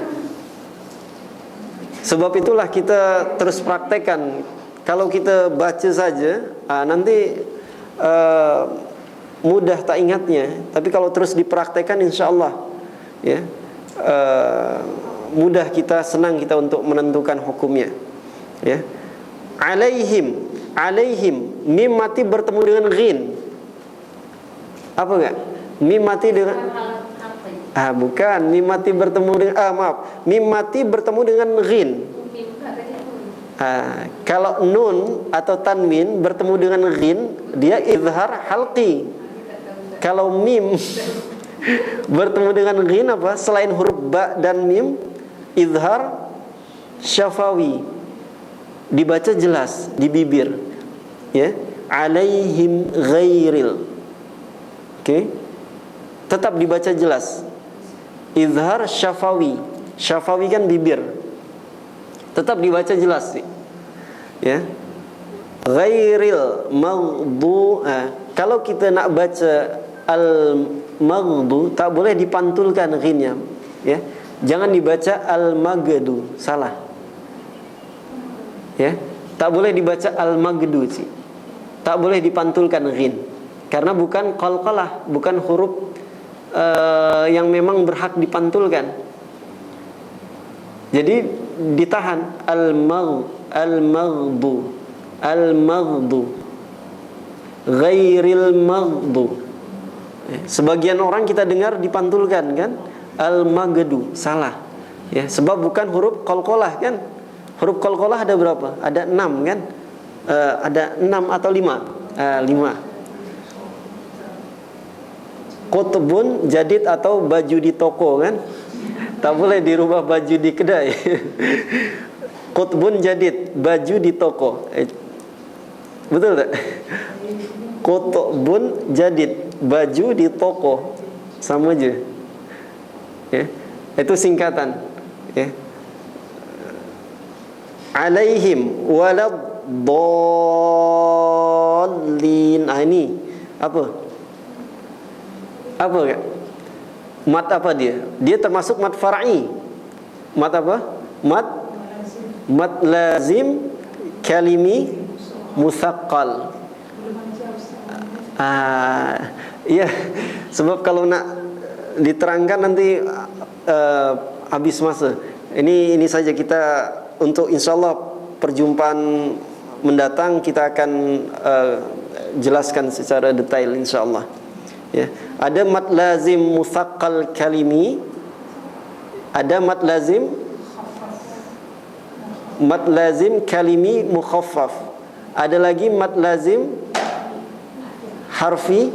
sebab itulah kita terus praktekkan. Kalau kita baca saja, nanti mudah tak ingatnya. Tapi kalau terus dipraktekkan, insya Allah, ya, mudah kita, senang kita untuk menentukan hukumnya, ya. Alaihim, mim mati bertemu dengan ghin. Apa enggak? Mim mati dengan bukan, mim mati bertemu dengan mim mati bertemu dengan ghin. Kalau nun atau tanwin bertemu dengan ghin, dia izhar halqi. Kalau mim bertemu dengan ghin apa? Selain huruf ba dan mim, izhar syafawi. Dibaca jelas di bibir, ya. Alaihim ghairil. Oke. Tetap dibaca jelas. Izhar syafawi. Syafawi kan bibir. tetap dibaca jelas sih. Ya. Ghairil maghdu. Kalau kita nak baca al-maghdu, tak boleh dipantulkan ghinnya, ya. Jangan dibaca al-maghdu, salah. Ya, tak boleh dibaca al-maghdu sih. Tak boleh dipantulkan ghin. Karena bukan qalqalah, bukan huruf yang memang berhak dipantulkan. Jadi ditahan al-maghdu, ghairil maghdu. Sebagian orang kita dengar dipantulkan kan, al-maghdu, salah. Ya, sebab bukan huruf qalqalah kan. Huruf qalqalah ada berapa? Ada 6 kan? Ada 6 atau 5? 5. Qutbun jadid atau baju di toko kan? Tak boleh dirubah baju di kedai. Qutbun jadid, baju di toko. Betul tak? Qutbun jadid, baju di toko. Sama aja. Ya. Itu singkatan. Ya. Alaihim waladdallin. Ini apa? Apa kan? Mat apa dia? Dia termasuk mat far'i. Mat apa? Mat lazim kalimi musaqqal. Iya, sebab kalau nak diterangkan nanti habis masa. Ini saja kita untuk insyaallah perjumpaan mendatang kita akan jelaskan secara detail insyaallah. Ya, ada mad lazim musaqqal kalimi, ada mad lazim kalimi mukhaffaf, ada lagi mad lazim harfi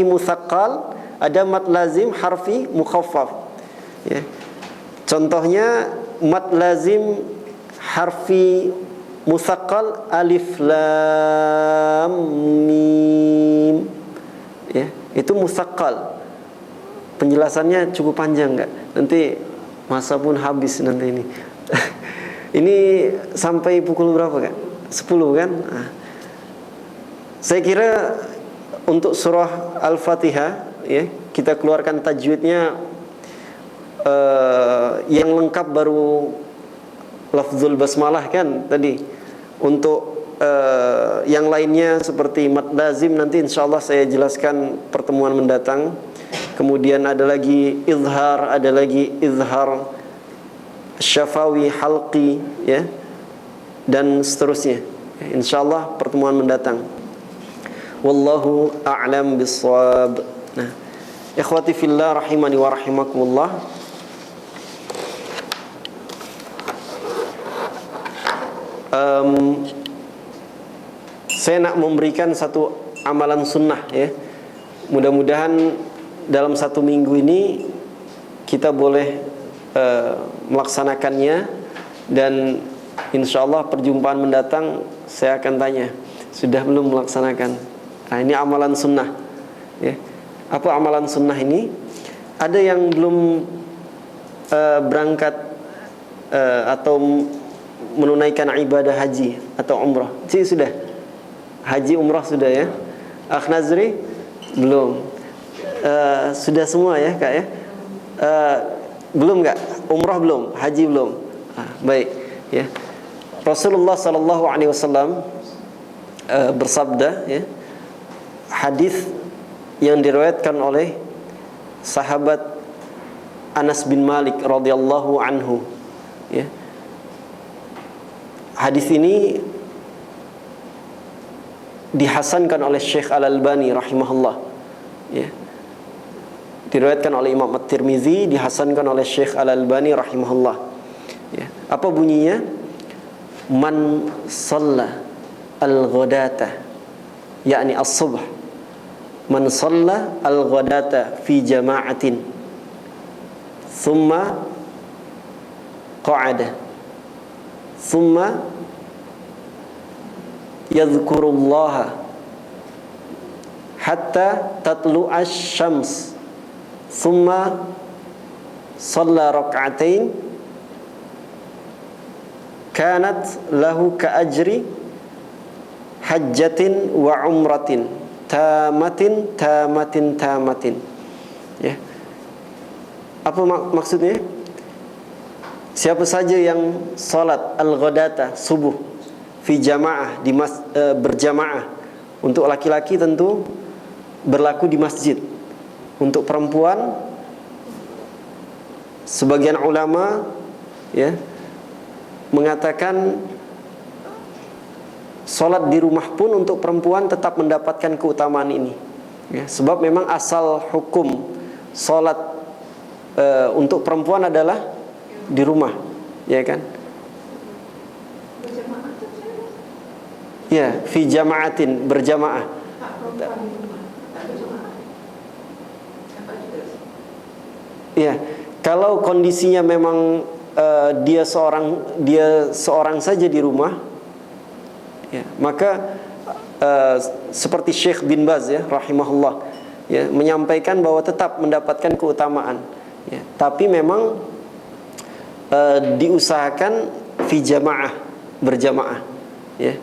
musaqqal, ada mad lazim harfi mukhaffaf. Ya. Contohnya mad lazim harfi musaqqal alif lam mim. Ya, itu musaqqal. Penjelasannya cukup panjang enggak? Nanti masa pun habis nanti ini. Ini sampai pukul berapa kan? 10 kan? Saya kira untuk surah Al-Fatihah ya, kita keluarkan tajwidnya yang lengkap baru lafzul basmalah kan tadi. Untuk yang lainnya seperti mad lazim nanti insyaallah saya jelaskan pertemuan mendatang. Kemudian ada lagi izhar, ada lagi izhar syafawi halqi ya, dan seterusnya. Insyaallah pertemuan mendatang. Wallahu a'lam bissawab. Nah, ikhwati fillah rahimani wa rahimakumullah. Saya nak memberikan satu amalan sunnah ya. Mudah-mudahan dalam 1 minggu ini kita boleh melaksanakannya, dan insyaallah perjumpaan mendatang saya akan tanya sudah belum melaksanakan. Ini amalan sunnah ya. Apa amalan sunnah ini? Ada yang belum berangkat atau menunaikan ibadah haji atau umrah? Sudah. Haji umrah sudah ya. Akh Nazri belum. Sudah semua ya Kak ya. Belum enggak? Umrah belum, haji belum. Baik ya. Rasulullah sallallahu alaihi wasallam bersabda ya. Hadis yang diriwayatkan oleh sahabat Anas bin Malik radhiyallahu anhu ya. Hadis ini dihasankan oleh Syekh Al-Albani rahimahullah ya. Diriwayatkan oleh Imam At-Tirmizi, dihasankan oleh Syekh Al-Albani rahimahullah ya. Apa bunyinya? Man shalla al-ghadata, yakni as-subh, man shalla al-ghadata fi jama'atin thumma qa'ada thumma yadhkurullaha hatta tatlu'ash syams thumma shalla rak'atain kanat lahu ka ajri hajjatin wa umratin tamatin tamatin tamatin. Ya. Apa maksudnya? Siapa saja yang salat al-ghadata subuh fi jamaah berjamaah. Untuk laki-laki tentu berlaku di masjid. Untuk perempuan sebagian ulama ya mengatakan salat di rumah pun untuk perempuan tetap mendapatkan keutamaan ini. Ya, sebab memang asal hukum salat untuk perempuan adalah di rumah, ya kan? Ya, fi jama'atin, berjamaah. Ya, kalau kondisinya memang dia seorang saja di rumah, ya, maka seperti Syekh bin Baz ya rahimahullah ya menyampaikan bahwa tetap mendapatkan keutamaan. Ya, tapi memang diusahakan fi jamaah, berjamaah, ya.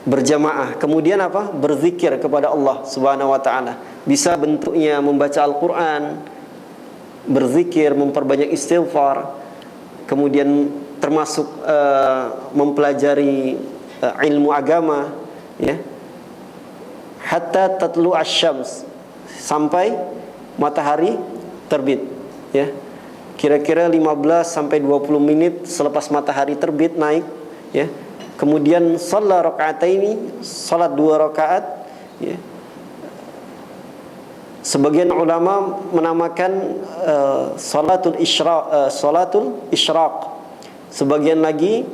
Berjamaah. Kemudian apa? Berzikir kepada Allah Subhanahu wa taala. Bisa bentuknya membaca Al-Qur'an, berzikir, memperbanyak istighfar, kemudian termasuk mempelajari ilmu agama, ya. Hatta tatlu asy-syams, sampai matahari terbit, ya. Kira-kira 15 sampai 20 menit selepas matahari terbit naik, ya. Kemudian shalla raka'ataini, salat 2 rakaat, ya. Sebagian ulama menamakan salatul isyraq. Sebagian lagi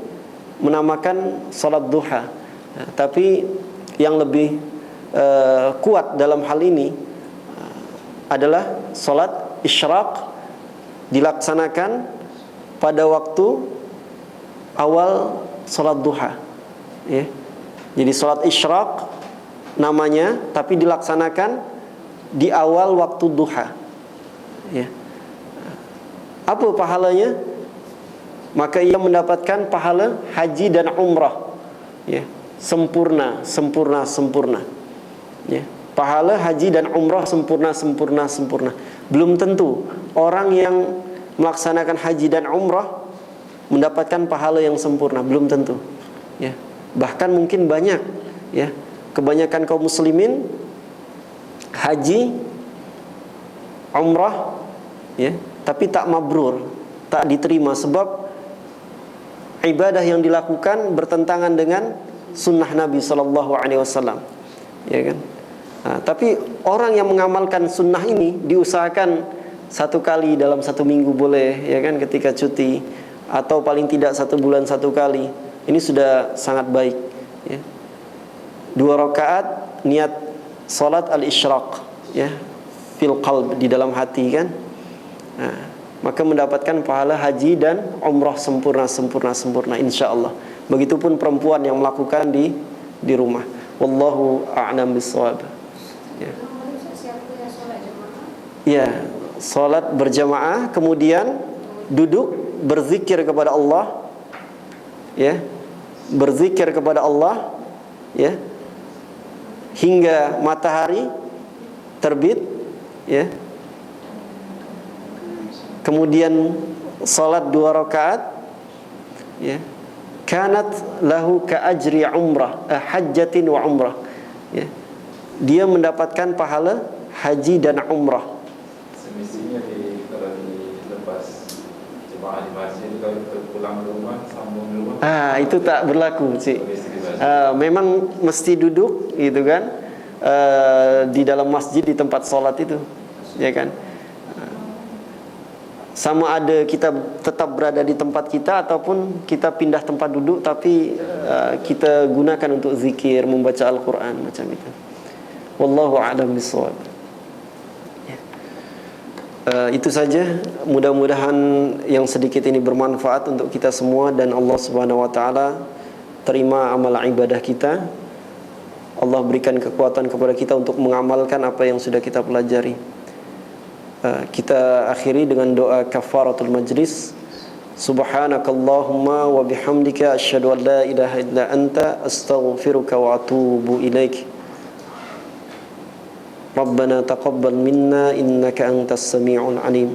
menamakan salat duha. Tapi yang lebih kuat dalam hal ini adalah salat isyraq dilaksanakan pada waktu awal salat duha, ya. Jadi salat isyraq namanya, tapi dilaksanakan di awal waktu duha, ya. Apa pahalanya? Maka ia mendapatkan pahala haji dan umrah, ya. Sempurna. Ya. Pahala haji dan umrah sempurna. Belum tentu orang yang melaksanakan haji dan umrah mendapatkan pahala yang sempurna, belum tentu, ya. Bahkan mungkin banyak, ya. Kebanyakan kaum muslimin haji, umrah, ya, tapi tak mabrur, tak diterima sebab ibadah yang dilakukan bertentangan dengan sunnah Nabi SAW, ya kan? Nah, tapi orang yang mengamalkan sunnah ini diusahakan 1 kali dalam 1 minggu boleh, ya kan, ketika cuti, atau paling tidak 1 bulan 1 kali. Ini sudah sangat baik, ya. 2 rakaat niat salat al-isyraq, ya, fil qalb, di dalam hati, kan. Nah, maka mendapatkan pahala haji dan umrah sempurna insyaallah. Begitupun perempuan yang melakukan di rumah. Wallahu a'lam bissawab. Ya. Ya, salat berjamaah, kemudian duduk berzikir kepada Allah, ya. Berzikir kepada Allah, ya, hingga matahari terbit, ya. Kemudian salat 2 rakaat, ya. Kanat lahu ka ajri umrah, hajjatin wa umrah, ya. Dia mendapatkan pahala haji dan umrah. Semestinya kalau dilepas jemaah di masjid, kalau pulang ke rumah sambung di rumah. Itu tak berlaku, Cik. Memang mesti duduk, gitu kan, di dalam masjid, di tempat sholat itu, ya kan. Sama ada kita tetap berada di tempat kita ataupun kita pindah tempat duduk, tapi kita gunakan untuk zikir, membaca Al-Quran, macam itu. Wallahu a'lam bishawab. Itu saja. Mudah-mudahan yang sedikit ini bermanfaat untuk kita semua, dan Allah Subhanahu wa taala terima amal ibadah kita. Allah berikan kekuatan kepada kita untuk mengamalkan apa yang sudah kita pelajari. Kita akhiri dengan doa kafaratul majlis. Subhanakallahumma wa bihamdika asyhadu an la ilaha illa anta astaghfiruka wa atubu ilaik. Rabbana taqabbal minna innaka antas sami'ul alim.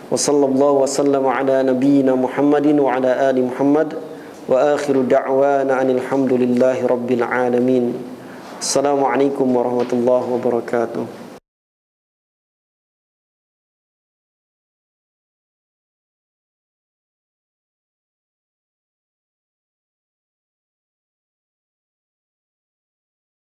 Wa sallallahu wa sallama ala nabiyyina Muhammadin wa ala ali Muhammad wa akhiru da'wana anil hamdulillahi rabbil alamin. Assalamualaikum warahmatullahi wabarakatuh.